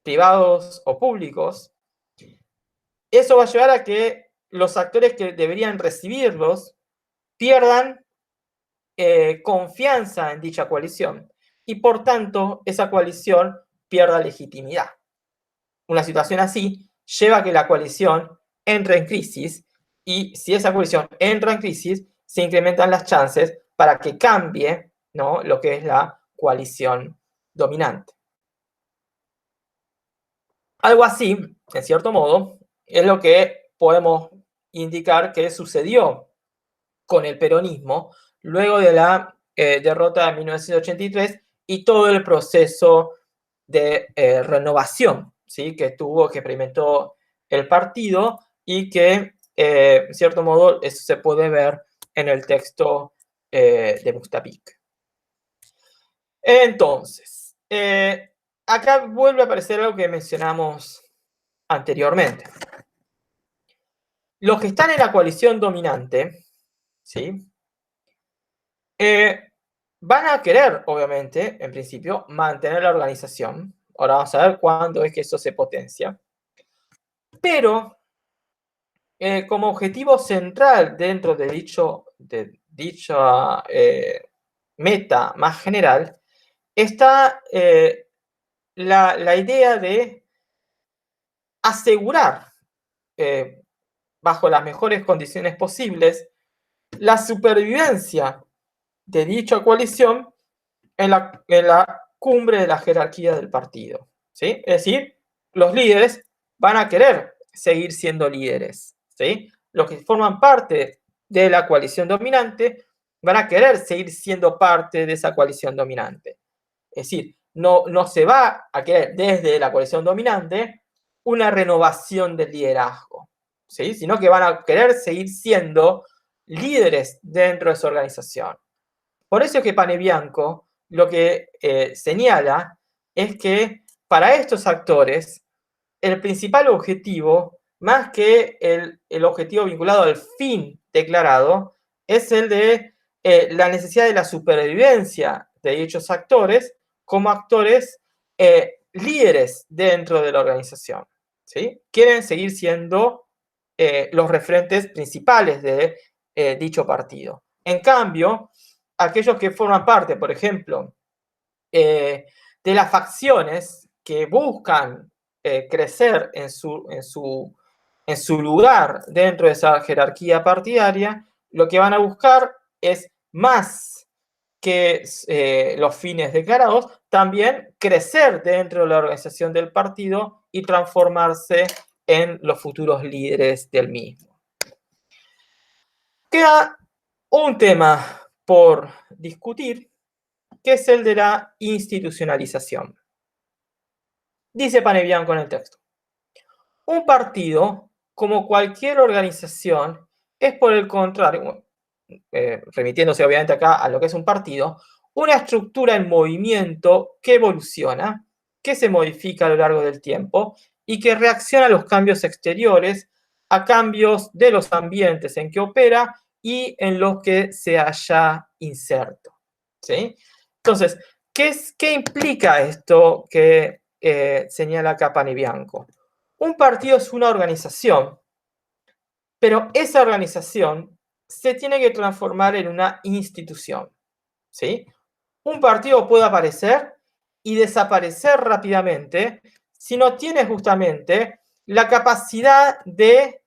privados o públicos, eso va a llevar a que los actores que deberían recibirlos pierdan confianza en dicha coalición y por tanto esa coalición pierda legitimidad. Una situación así lleva a que la coalición entre en crisis y si esa coalición entra en crisis se incrementan las chances para que cambie, ¿no?, lo que es la coalición dominante. Algo así, en cierto modo, es lo que podemos indicar que sucedió con el peronismo luego de la derrota de 1983 y todo el proceso de renovación, ¿sí?, que experimentó el partido y que, en cierto modo, eso se puede ver en el texto de Mustapik. Entonces, acá vuelve a aparecer algo que mencionamos anteriormente. Los que están en la coalición dominante, ¿sí?, van a querer, obviamente, en principio, mantener la organización. Ahora vamos a ver cuándo es que eso se potencia. Pero, como objetivo central dentro de dicha meta más general, está la idea de asegurar, bajo las mejores condiciones posibles, la supervivencia de dicha coalición en la cumbre de la jerarquía del partido, ¿sí? Es decir, los líderes van a querer seguir siendo líderes, ¿sí? Los que forman parte de la coalición dominante van a querer seguir siendo parte de esa coalición dominante. Es decir, no se va a querer desde la coalición dominante una renovación del liderazgo, ¿sí?, sino que van a querer seguir siendo líderes dentro de su organización. Por eso es que Panebianco lo que señala es que para estos actores el principal objetivo, más que el objetivo vinculado al fin declarado, es el de la necesidad de la supervivencia de dichos actores como actores líderes dentro de la organización, ¿sí? Quieren seguir siendo los referentes principales de dicho partido. En cambio, aquellos que forman parte, por ejemplo, de las facciones que buscan crecer en su lugar dentro de esa jerarquía partidaria, lo que van a buscar es más que los fines declarados, también crecer dentro de la organización del partido y transformarse en los futuros líderes del mismo. Queda un tema por discutir, que es el de la institucionalización. Dice Panebianco en el texto: un partido, como cualquier organización, es por el contrario, remitiéndose obviamente acá a lo que es un partido, una estructura en movimiento que evoluciona, que se modifica a lo largo del tiempo y que reacciona a los cambios exteriores, a cambios de los ambientes en que opera y en los que se haya inserto. ¿Sí? Entonces, ¿qué implica esto que señala acá Panebianco? Un partido es una organización, pero esa organización se tiene que transformar en una institución. ¿Sí? Un partido puede aparecer y desaparecer rápidamente si no tiene justamente la capacidad de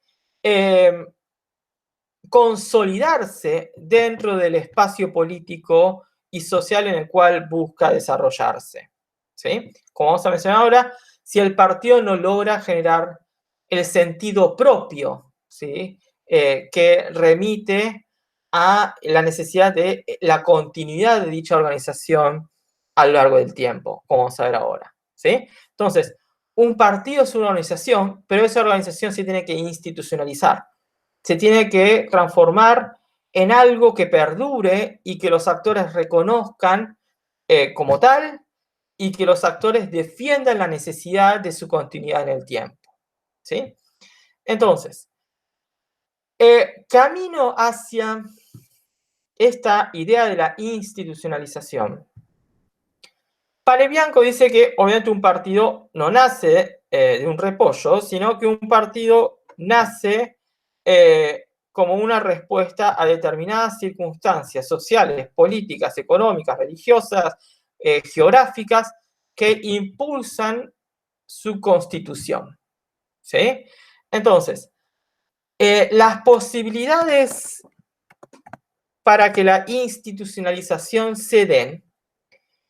consolidarse dentro del espacio político y social en el cual busca desarrollarse. ¿Sí? Como vamos a mencionar ahora, si el partido no logra generar el sentido propio, ¿sí? Que remite a la necesidad de la continuidad de dicha organización a lo largo del tiempo, como vamos a ver ahora. ¿Sí? Entonces, un partido es una organización, pero esa organización se tiene que institucionalizar, se tiene que transformar en algo que perdure y que los actores reconozcan como tal y que los actores defiendan la necesidad de su continuidad en el tiempo. ¿Sí? Entonces, camino hacia esta idea de la institucionalización. Panebianco dice que obviamente un partido no nace de un repollo, sino que un partido nace como una respuesta a determinadas circunstancias sociales, políticas, económicas, religiosas, geográficas, que impulsan su constitución. ¿Sí? Entonces, las posibilidades para que la institucionalización se den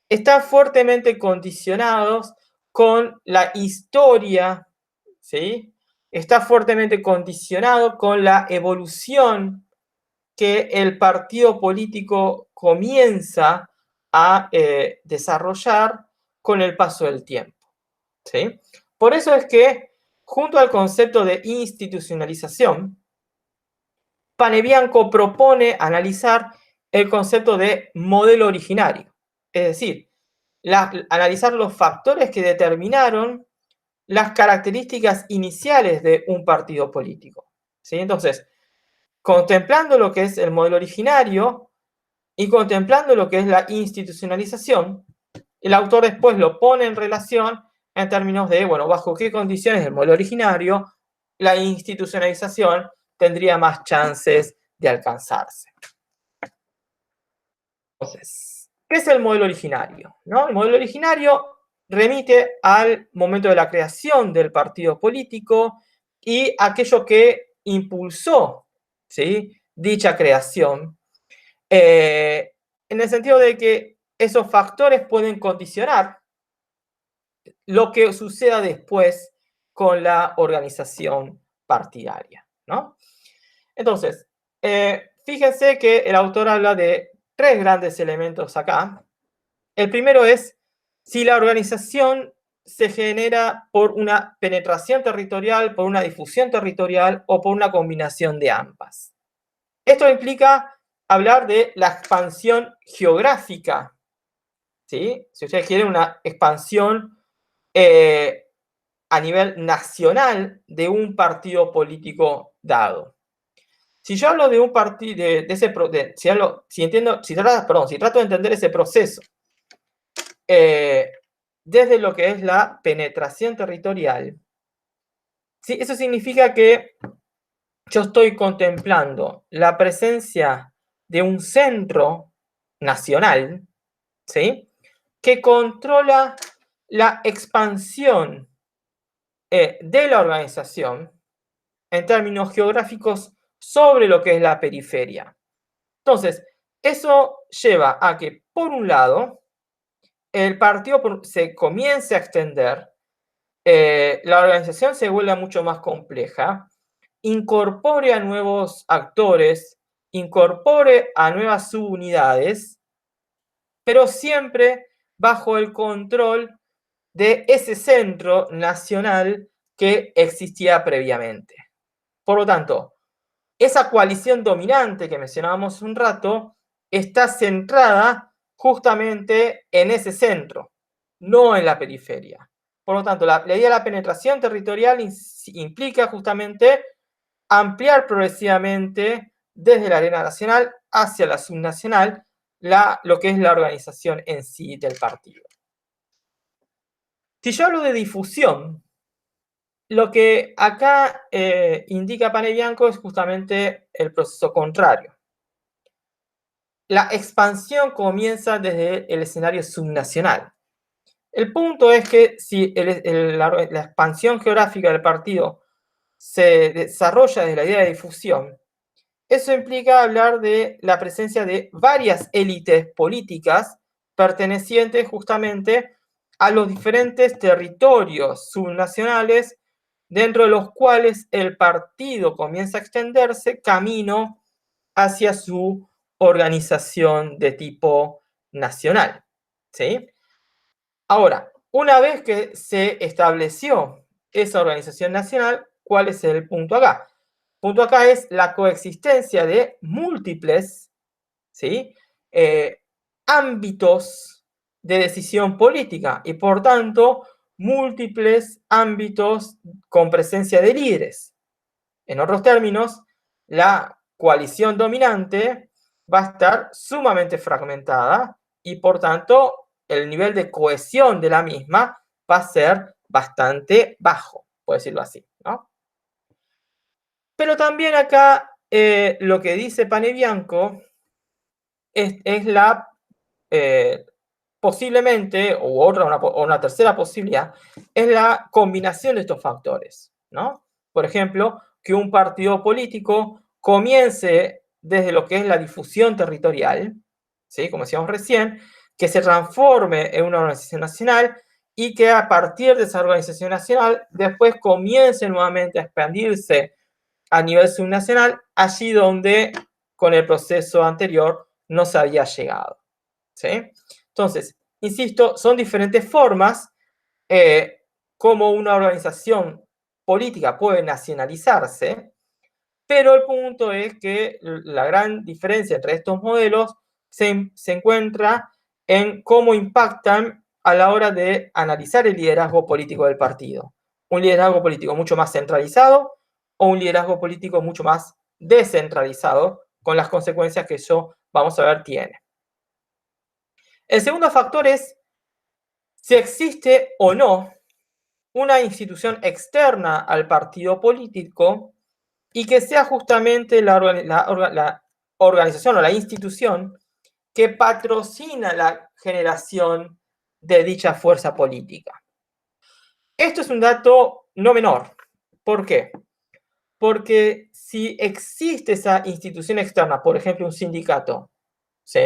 están fuertemente condicionados con la historia, ¿sí? Está fuertemente condicionado con la evolución que el partido político comienza a desarrollar con el paso del tiempo, ¿sí? Por eso es que, junto al concepto de institucionalización, Panebianco propone analizar el concepto de modelo originario, es decir, analizar los factores que determinaron las características iniciales de un partido político. ¿Sí? Entonces, contemplando lo que es el modelo originario y contemplando lo que es la institucionalización, el autor después lo pone en relación en términos de, bueno, bajo qué condiciones del modelo originario la institucionalización tendría más chances de alcanzarse. Entonces, ¿qué es el modelo originario? ¿No? El modelo originario remite al momento de la creación del partido político y aquello que impulsó, ¿sí?, dicha creación, en el sentido de que esos factores pueden condicionar lo que suceda después con la organización partidaria, ¿no? Entonces, fíjense que el autor habla de tres grandes elementos acá. El primero es si la organización se genera por una penetración territorial, por una difusión territorial o por una combinación de ambas. Esto implica hablar de la expansión geográfica, ¿sí? Si ustedes quieren una expansión a nivel nacional de un partido político dado. Si yo hablo de un partido, si trato de entender ese proceso desde lo que es la penetración territorial, ¿sí?, eso significa que yo estoy contemplando la presencia de un centro nacional, ¿sí?, que controla la expansión de la organización en términos geográficos sobre lo que es la periferia. Entonces, eso lleva a que, por un lado, el partido se comience a extender, la organización se vuelve mucho más compleja, incorpore a nuevos actores, incorpore a nuevas subunidades, pero siempre bajo el control de ese centro nacional que existía previamente. Por lo tanto, esa coalición dominante que mencionábamos un rato está centrada justamente en ese centro, no en la periferia. Por lo tanto, la idea de la penetración territorial implica justamente ampliar progresivamente desde la arena nacional hacia la subnacional lo que es la organización en sí del partido. Si yo hablo de difusión, lo que acá indica Panebianco es justamente el proceso contrario. La expansión comienza desde el escenario subnacional. El punto es que si la expansión geográfica del partido se desarrolla desde la idea de difusión, eso implica hablar de la presencia de varias élites políticas pertenecientes justamente a los diferentes territorios subnacionales dentro de los cuales el partido comienza a extenderse camino hacia su organización de tipo nacional. ¿Sí? Ahora, una vez que se estableció esa organización nacional, ¿cuál es el punto acá? El punto acá es la coexistencia de múltiples, ¿sí? Ámbitos de decisión política y, por tanto, múltiples ámbitos con presencia de líderes. En otros términos, la coalición dominante va a estar sumamente fragmentada y, por tanto, el nivel de cohesión de la misma va a ser bastante bajo, por decirlo así, ¿no? Pero también acá lo que dice Panebianco es la posiblemente, o una tercera posibilidad, es la combinación de estos factores, ¿no? Por ejemplo, que un partido político comience desde lo que es la difusión territorial, ¿sí? Como decíamos recién, que se transforme en una organización nacional y que a partir de esa organización nacional después comience nuevamente a expandirse a nivel subnacional, allí donde con el proceso anterior no se había llegado. ¿Sí? Entonces, insisto, son diferentes formas como una organización política puede nacionalizarse, pero el punto es que la gran diferencia entre estos modelos se encuentra en cómo impactan a la hora de analizar el liderazgo político del partido. Un liderazgo político mucho más centralizado o un liderazgo político mucho más descentralizado, con las consecuencias que eso, vamos a ver, tiene. El segundo factor es si existe o no una institución externa al partido político y que sea justamente la organización o la institución que patrocina la generación de dicha fuerza política. Esto es un dato no menor. ¿Por qué? Porque si existe esa institución externa, por ejemplo, un sindicato, ¿sí?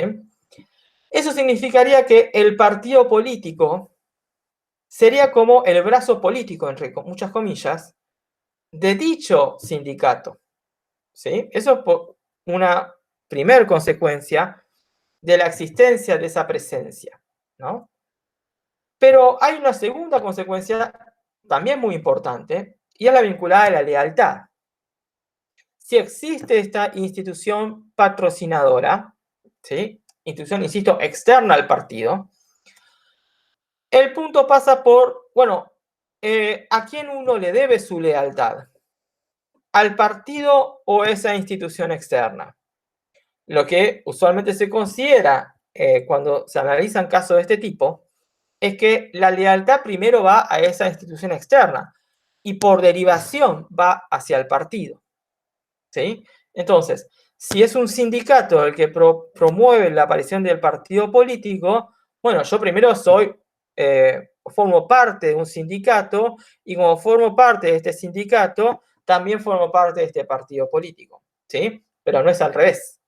Eso significaría que el partido político sería como el brazo político, entre muchas comillas, de dicho sindicato. ¿Sí? Eso es una primer consecuencia de la existencia de esa presencia, ¿no? Pero hay una segunda consecuencia también muy importante, y es la vinculada a la lealtad. Si existe esta institución patrocinadora, ¿sí? Institución, insisto, externa al partido, el punto pasa por, bueno, ¿a quién uno le debe su lealtad? ¿Al partido o esa institución externa? Lo que usualmente se considera cuando se analizan casos de este tipo es que la lealtad primero va a esa institución externa y por derivación va hacia el partido. ¿Sí? Entonces, si es un sindicato el que promueve la aparición del partido político, bueno, yo primero formo parte de un sindicato y como formo parte de este sindicato, también formo parte de este partido político, ¿sí? Pero no es al revés.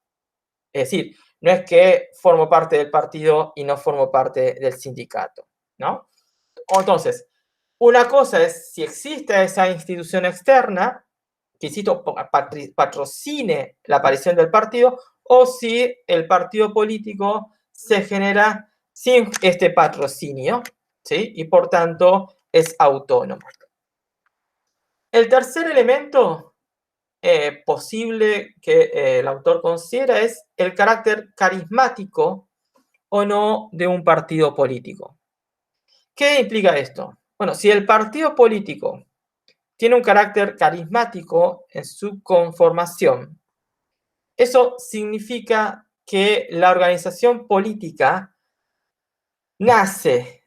Es decir, no es que formo parte del partido y no formo parte del sindicato, ¿no? Entonces, una cosa es si existe esa institución externa, que insisto, patrocine la aparición del partido, o si el partido político se genera sin este patrocinio, ¿sí? Y por tanto es autónomo. El tercer elemento posible que el autor considera es el carácter carismático o no de un partido político. ¿Qué implica esto? Bueno, si el partido político tiene un carácter carismático en su conformación, eso significa que la organización política nace,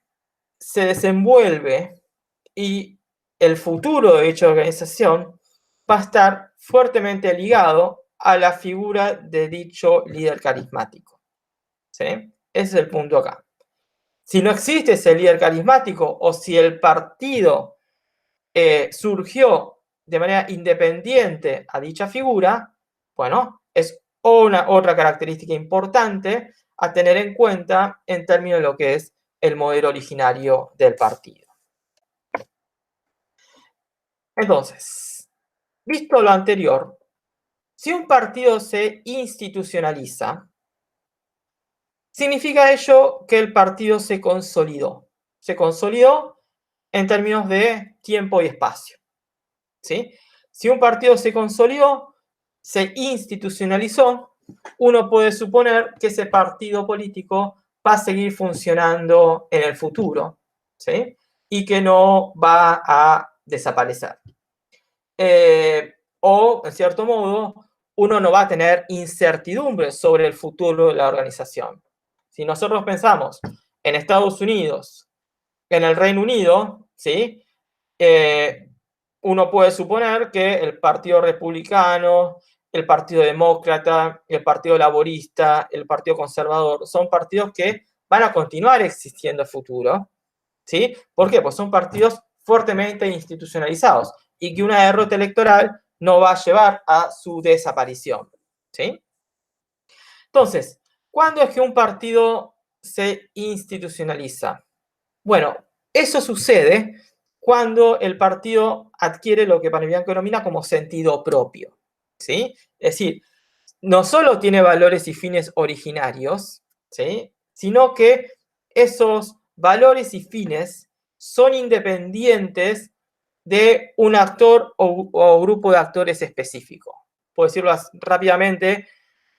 se desenvuelve y el futuro de dicha organización va a estar fuertemente ligado a la figura de dicho líder carismático. ¿Sí? Ese es el punto acá. Si no existe ese líder carismático o si el partido surgió de manera independiente a dicha figura, bueno, es otra característica importante a tener en cuenta en términos de lo que es el modelo originario del partido. Entonces, visto lo anterior, si un partido se institucionaliza, significa ello que el partido se consolidó. Se consolidó en términos de tiempo y espacio. ¿Sí? Si un partido se consolidó, se institucionalizó, uno puede suponer que ese partido político va a seguir funcionando en el futuro, ¿sí? Y que no va a desaparecer. O, en cierto modo, uno no va a tener incertidumbre sobre el futuro de la organización. Si nosotros pensamos en Estados Unidos, en el Reino Unido, ¿sí? Uno puede suponer que el Partido Republicano, el Partido Demócrata, el Partido Laborista, el Partido Conservador, son partidos que van a continuar existiendo en el futuro, ¿sí? ¿Por qué? Pues son partidos fuertemente institucionalizados y que una derrota electoral no va a llevar a su desaparición, ¿sí? Entonces, ¿cuándo es que un partido se institucionaliza? Bueno, eso sucede cuando el partido adquiere lo que Panebianco denomina como sentido propio, ¿sí? Es decir, no solo tiene valores y fines originarios, ¿sí? Sino que esos valores y fines son independientes de un actor o grupo de actores específico. Por decirlo rápidamente,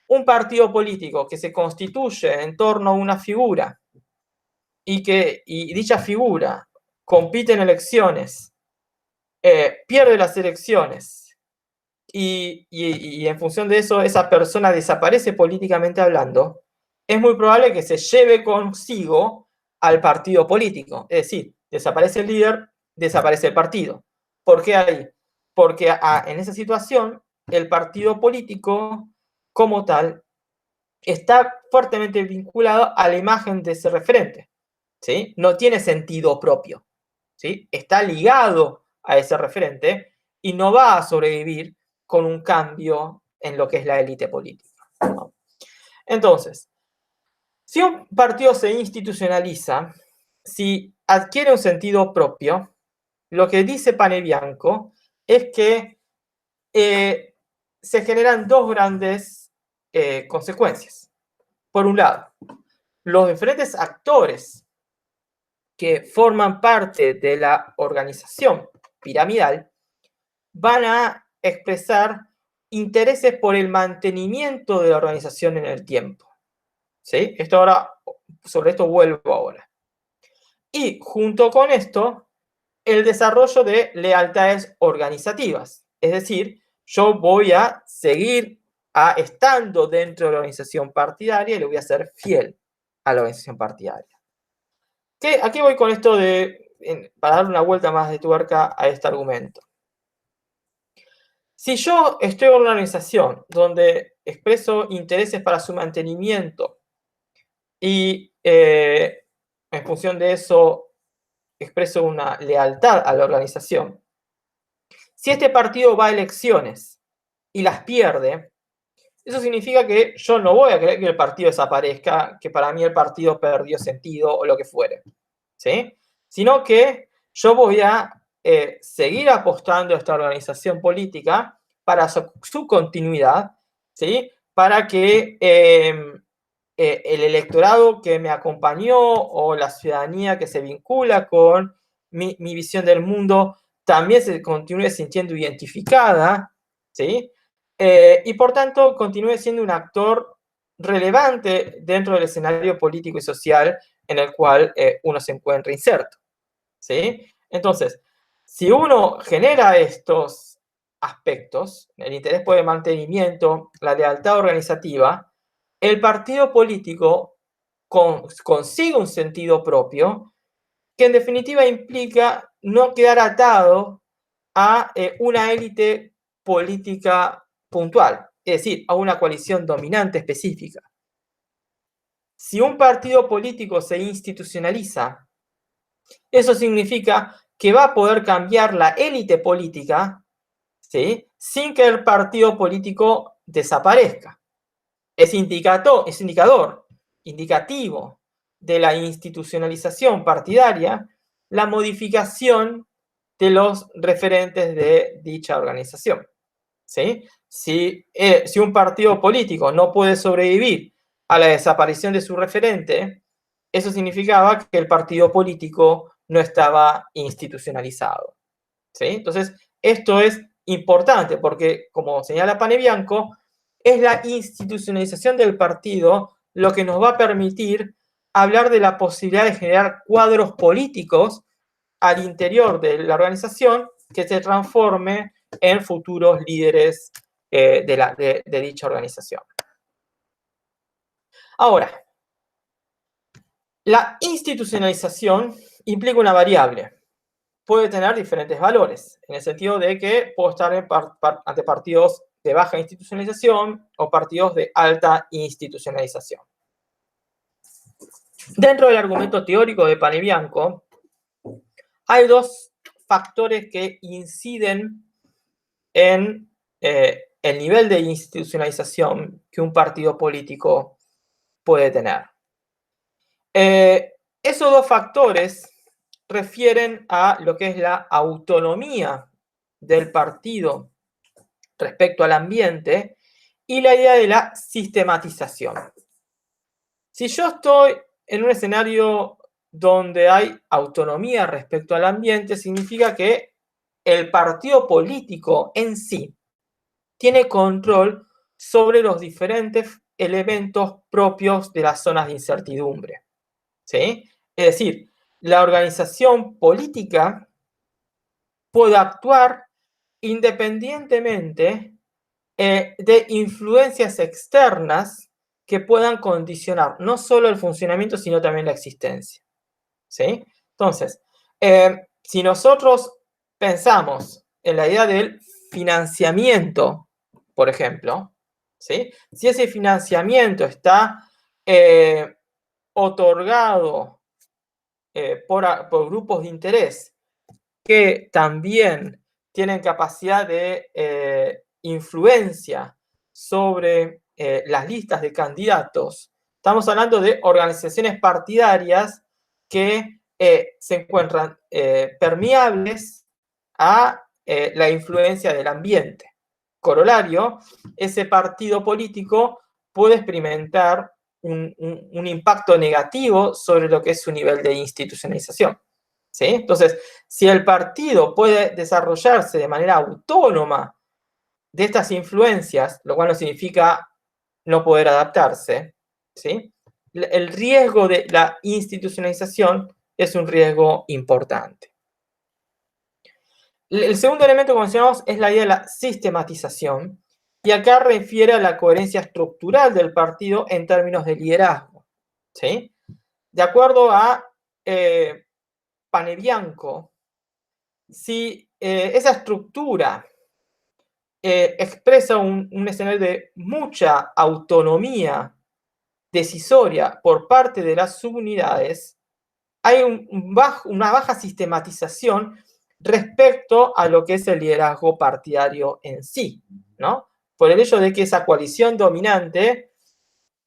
un partido político que se constituye en torno a una figura y dicha figura compite en elecciones, pierde las elecciones y en función de eso esa persona desaparece políticamente hablando, es muy probable que se lleve consigo al partido político. Es decir, desaparece el líder, desaparece el partido. ¿Por qué ahí? Porque en esa situación el partido político como tal está fuertemente vinculado a la imagen de ese referente. ¿Sí? No tiene sentido propio, ¿sí? Está ligado a ese referente y no va a sobrevivir con un cambio en lo que es la élite política, ¿no? Entonces, si un partido se institucionaliza, si adquiere un sentido propio, lo que dice Panebianco es que se generan dos grandes consecuencias. Por un lado, los diferentes actores que forman parte de la organización piramidal van a expresar intereses por el mantenimiento de la organización en el tiempo. ¿Sí? Sobre esto vuelvo ahora. Y junto con esto, el desarrollo de lealtades organizativas. Es decir, yo voy a seguir estando dentro de la organización partidaria y le voy a ser fiel a la organización partidaria. ¿A qué voy con esto para dar una vuelta más de tuerca a este argumento? Si yo estoy en una organización donde expreso intereses para su mantenimiento y en función de eso expreso una lealtad a la organización, si este partido va a elecciones y las pierde, eso significa que yo no voy a querer que el partido desaparezca, que para mí el partido perdió sentido o lo que fuere, ¿sí? Sino que yo voy a seguir apostando a esta organización política para su continuidad, ¿sí? Para que el electorado que me acompañó o la ciudadanía que se vincula con mi visión del mundo también se continúe sintiendo identificada ¿sí? Y por tanto continúe siendo un actor relevante dentro del escenario político y social en el cual uno se encuentra inserto, ¿sí? Entonces, si uno genera estos aspectos, el interés por el mantenimiento, la lealtad organizativa, el partido político consigue un sentido propio que en definitiva implica no quedar atado a una élite política puntual, es decir, a una coalición dominante específica. Si un partido político se institucionaliza, eso significa que va a poder cambiar la élite política, ¿sí?, sin que el partido político desaparezca. Es indicativo de la institucionalización partidaria la modificación de los referentes de dicha organización, ¿sí? Si un partido político no puede sobrevivir a la desaparición de su referente, eso significaba que el partido político no estaba institucionalizado, ¿sí? Entonces, esto es importante porque, como señala Panebianco, es la institucionalización del partido lo que nos va a permitir hablar de la posibilidad de generar cuadros políticos al interior de la organización que se transforme en futuros líderes de dicha organización. Ahora, la institucionalización implica una variable. Puede tener diferentes valores, en el sentido de que puedo estar ante partidos de baja institucionalización o partidos de alta institucionalización. Dentro del argumento teórico de Panebianco, hay dos factores que inciden en el nivel de institucionalización que un partido político puede tener. Esos dos factores refieren a lo que es la autonomía del partido respecto al ambiente y la idea de la sistematización. Si yo estoy en un escenario donde hay autonomía respecto al ambiente, significa que el partido político en sí tiene control sobre los diferentes elementos propios de las zonas de incertidumbre, ¿sí? Es decir, la organización política puede actuar independientemente de influencias externas que puedan condicionar no solo el funcionamiento, sino también la existencia, ¿sí? Entonces, si nosotros pensamos en la idea del financiamiento, por ejemplo, ¿sí?, si ese financiamiento está otorgado por grupos de interés que también tienen capacidad de influencia sobre las listas de candidatos, estamos hablando de organizaciones partidarias que se encuentran permeables a la influencia del ambiente. Corolario, ese partido político puede experimentar un impacto negativo sobre lo que es su nivel de institucionalización, ¿sí? Entonces, si el partido puede desarrollarse de manera autónoma de estas influencias, lo cual no significa no poder adaptarse, ¿sí?, el riesgo de la institucionalización es un riesgo importante. El segundo elemento que mencionamos es la idea de la sistematización, y acá refiere a la coherencia estructural del partido en términos de liderazgo, ¿sí? De acuerdo a Panebianco, si esa estructura expresa un escenario de mucha autonomía decisoria por parte de las subunidades, hay una baja sistematización respecto a lo que es el liderazgo partidario en sí, ¿no? Por el hecho de que esa coalición dominante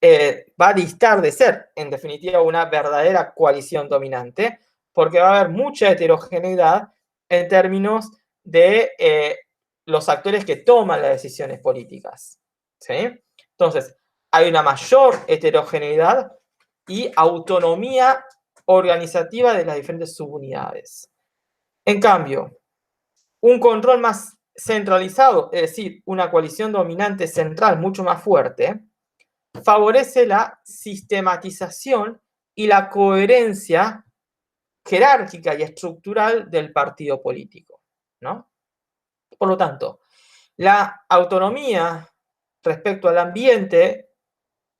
va a distar de ser, en definitiva, una verdadera coalición dominante, porque va a haber mucha heterogeneidad en términos de los actores que toman las decisiones políticas, ¿sí? Entonces, hay una mayor heterogeneidad y autonomía organizativa de las diferentes subunidades. En cambio, un control más centralizado, es decir, una coalición dominante central mucho más fuerte, favorece la sistematización y la coherencia jerárquica y estructural del partido político, ¿no? Por lo tanto, la autonomía respecto al ambiente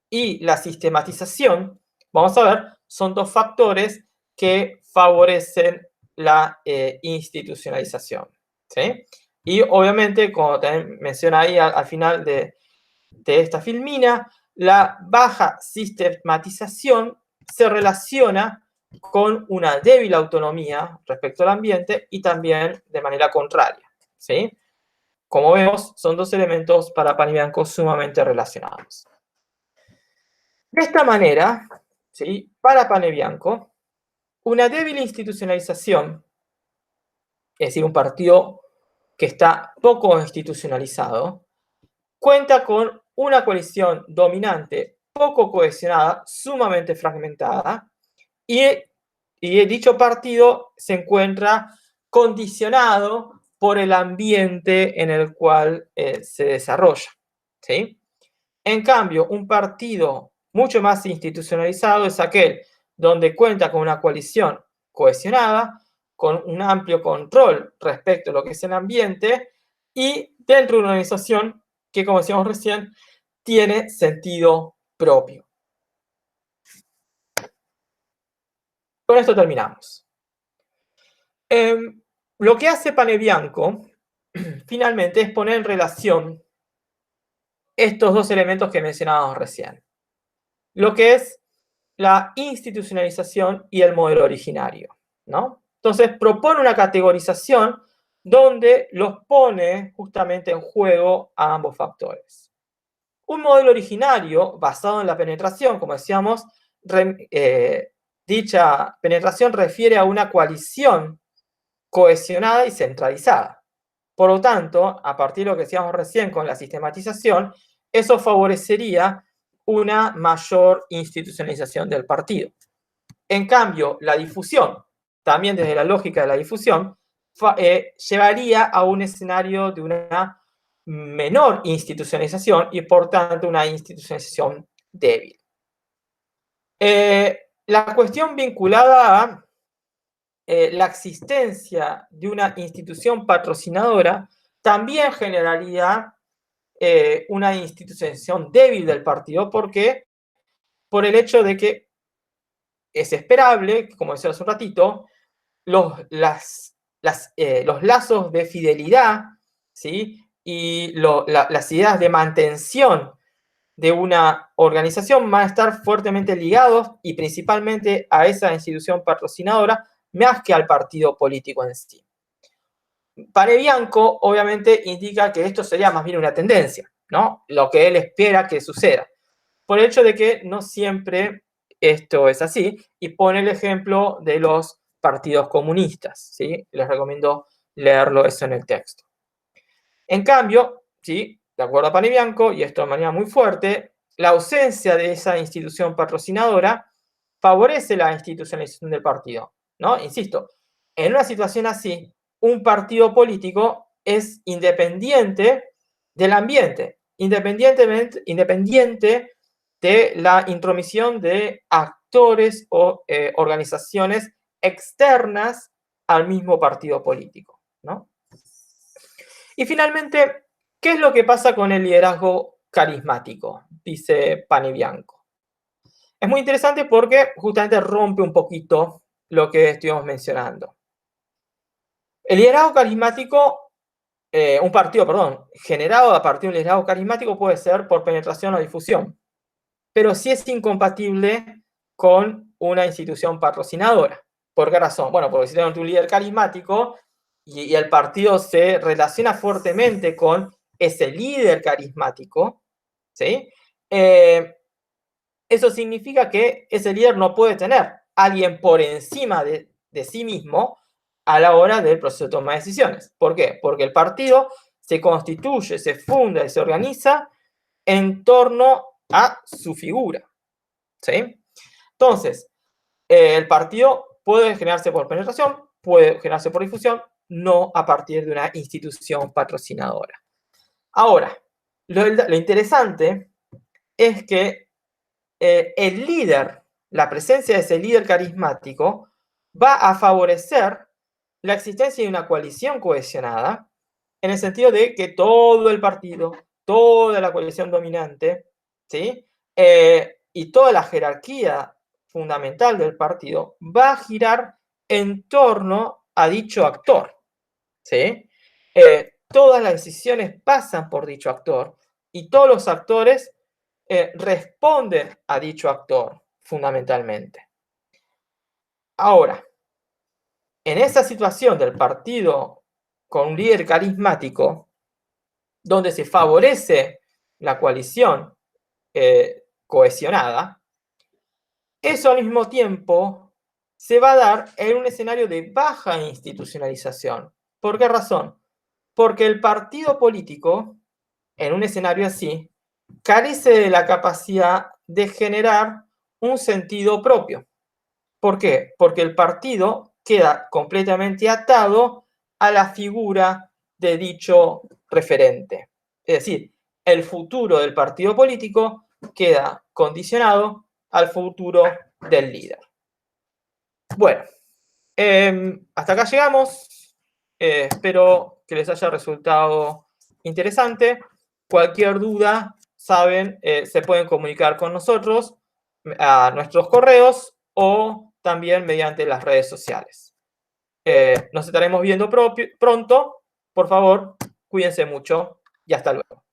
y la sistematización, vamos a ver, son dos factores que favorecen la institucionalización, ¿sí? Y obviamente, como también menciona ahí al final de esta filmina, la baja sistematización se relaciona con una débil autonomía respecto al ambiente y también de manera contraria, ¿sí? Como vemos, son dos elementos para pan y bianco sumamente relacionados. De esta manera, ¿sí? Para Pane Bianco, una débil institucionalización, es decir, un partido que está poco institucionalizado, cuenta con una coalición dominante poco cohesionada, sumamente fragmentada, y dicho partido se encuentra condicionado por el ambiente en el cual se desarrolla, ¿sí? En cambio, un partido mucho más institucionalizado es aquel donde cuenta con una coalición cohesionada, con un amplio control respecto a lo que es el ambiente y dentro de una organización que, como decíamos recién, tiene sentido propio. Con esto terminamos. Lo que hace Pane Bianco, finalmente, es poner en relación estos dos elementos que mencionábamos recién. Lo que es la institucionalización y el modelo originario, ¿no? Entonces propone una categorización donde los pone justamente en juego a ambos factores. Un modelo originario basado en la penetración, como decíamos, dicha penetración refiere a una coalición cohesionada y centralizada. Por lo tanto, a partir de lo que decíamos recién con la sistematización, eso favorecería una mayor institucionalización del partido. En cambio, la difusión, también desde la lógica de la difusión, llevaría a un escenario de una menor institucionalización y por tanto una institucionalización débil. La cuestión vinculada a la existencia de una institución patrocinadora también generaría una institucionalización débil del partido, porque por el hecho de que es esperable, como decía hace un ratito, los lazos de fidelidad, ¿sí? Y las ideas de mantención de una organización van a estar fuertemente ligados y principalmente a esa institución patrocinadora más que al partido político en sí. Pane Bianco obviamente indica que esto sería más bien una tendencia, ¿no? Lo que él espera que suceda. Por el hecho de que no siempre esto es así, y pone el ejemplo de los partidos comunistas, ¿sí? Les recomiendo leerlo eso en el texto. En cambio, ¿sí? De acuerdo a Pane Bianco, y esto de manera muy fuerte, la ausencia de esa institución patrocinadora favorece la institucionalización del partido, ¿no? Insisto, en una situación así, un partido político es independiente del ambiente, independiente de la intromisión de actores o organizaciones externas al mismo partido político, ¿no? Y finalmente, ¿qué es lo que pasa con el liderazgo carismático? Dice Pane Bianco. Es muy interesante porque justamente rompe un poquito lo que estuvimos mencionando. El liderazgo carismático, un partido, perdón, generado a partir de un liderazgo carismático puede ser por penetración o difusión, pero sí es incompatible con una institución patrocinadora. ¿Por qué razón? Bueno, porque si tenemos un líder carismático y el partido se relaciona fuertemente con ese líder carismático, ¿sí? Eso significa que ese líder no puede tener a alguien por encima de sí mismo a la hora del proceso de toma de decisiones. ¿Por qué? Porque el partido se constituye, se funda y se organiza en torno a su figura, ¿sí? Entonces, el partido puede generarse por penetración, puede generarse por difusión, no a partir de una institución patrocinadora. Ahora, lo interesante es que el líder, la presencia de ese líder carismático, va a favorecer la existencia de una coalición cohesionada, en el sentido de que todo el partido, toda la coalición dominante, ¿sí? Y toda la jerarquía fundamental del partido va a girar en torno a dicho actor, ¿sí? Todas las decisiones pasan por dicho actor y todos los actores responden a dicho actor, fundamentalmente. Ahora, en esa situación del partido con un líder carismático, donde se favorece la coalición cohesionada, eso al mismo tiempo se va a dar en un escenario de baja institucionalización. ¿Por qué razón? Porque el partido político, en un escenario así, carece de la capacidad de generar un sentido propio. ¿Por qué? Porque el partido queda completamente atado a la figura de dicho referente. Es decir, el futuro del partido político queda condicionado al futuro del líder. Bueno, hasta acá llegamos. Espero que les haya resultado interesante. Cualquier duda, saben, se pueden comunicar con nosotros a nuestros correos o también mediante las redes sociales. Nos estaremos viendo pronto. Por favor, cuídense mucho y hasta luego.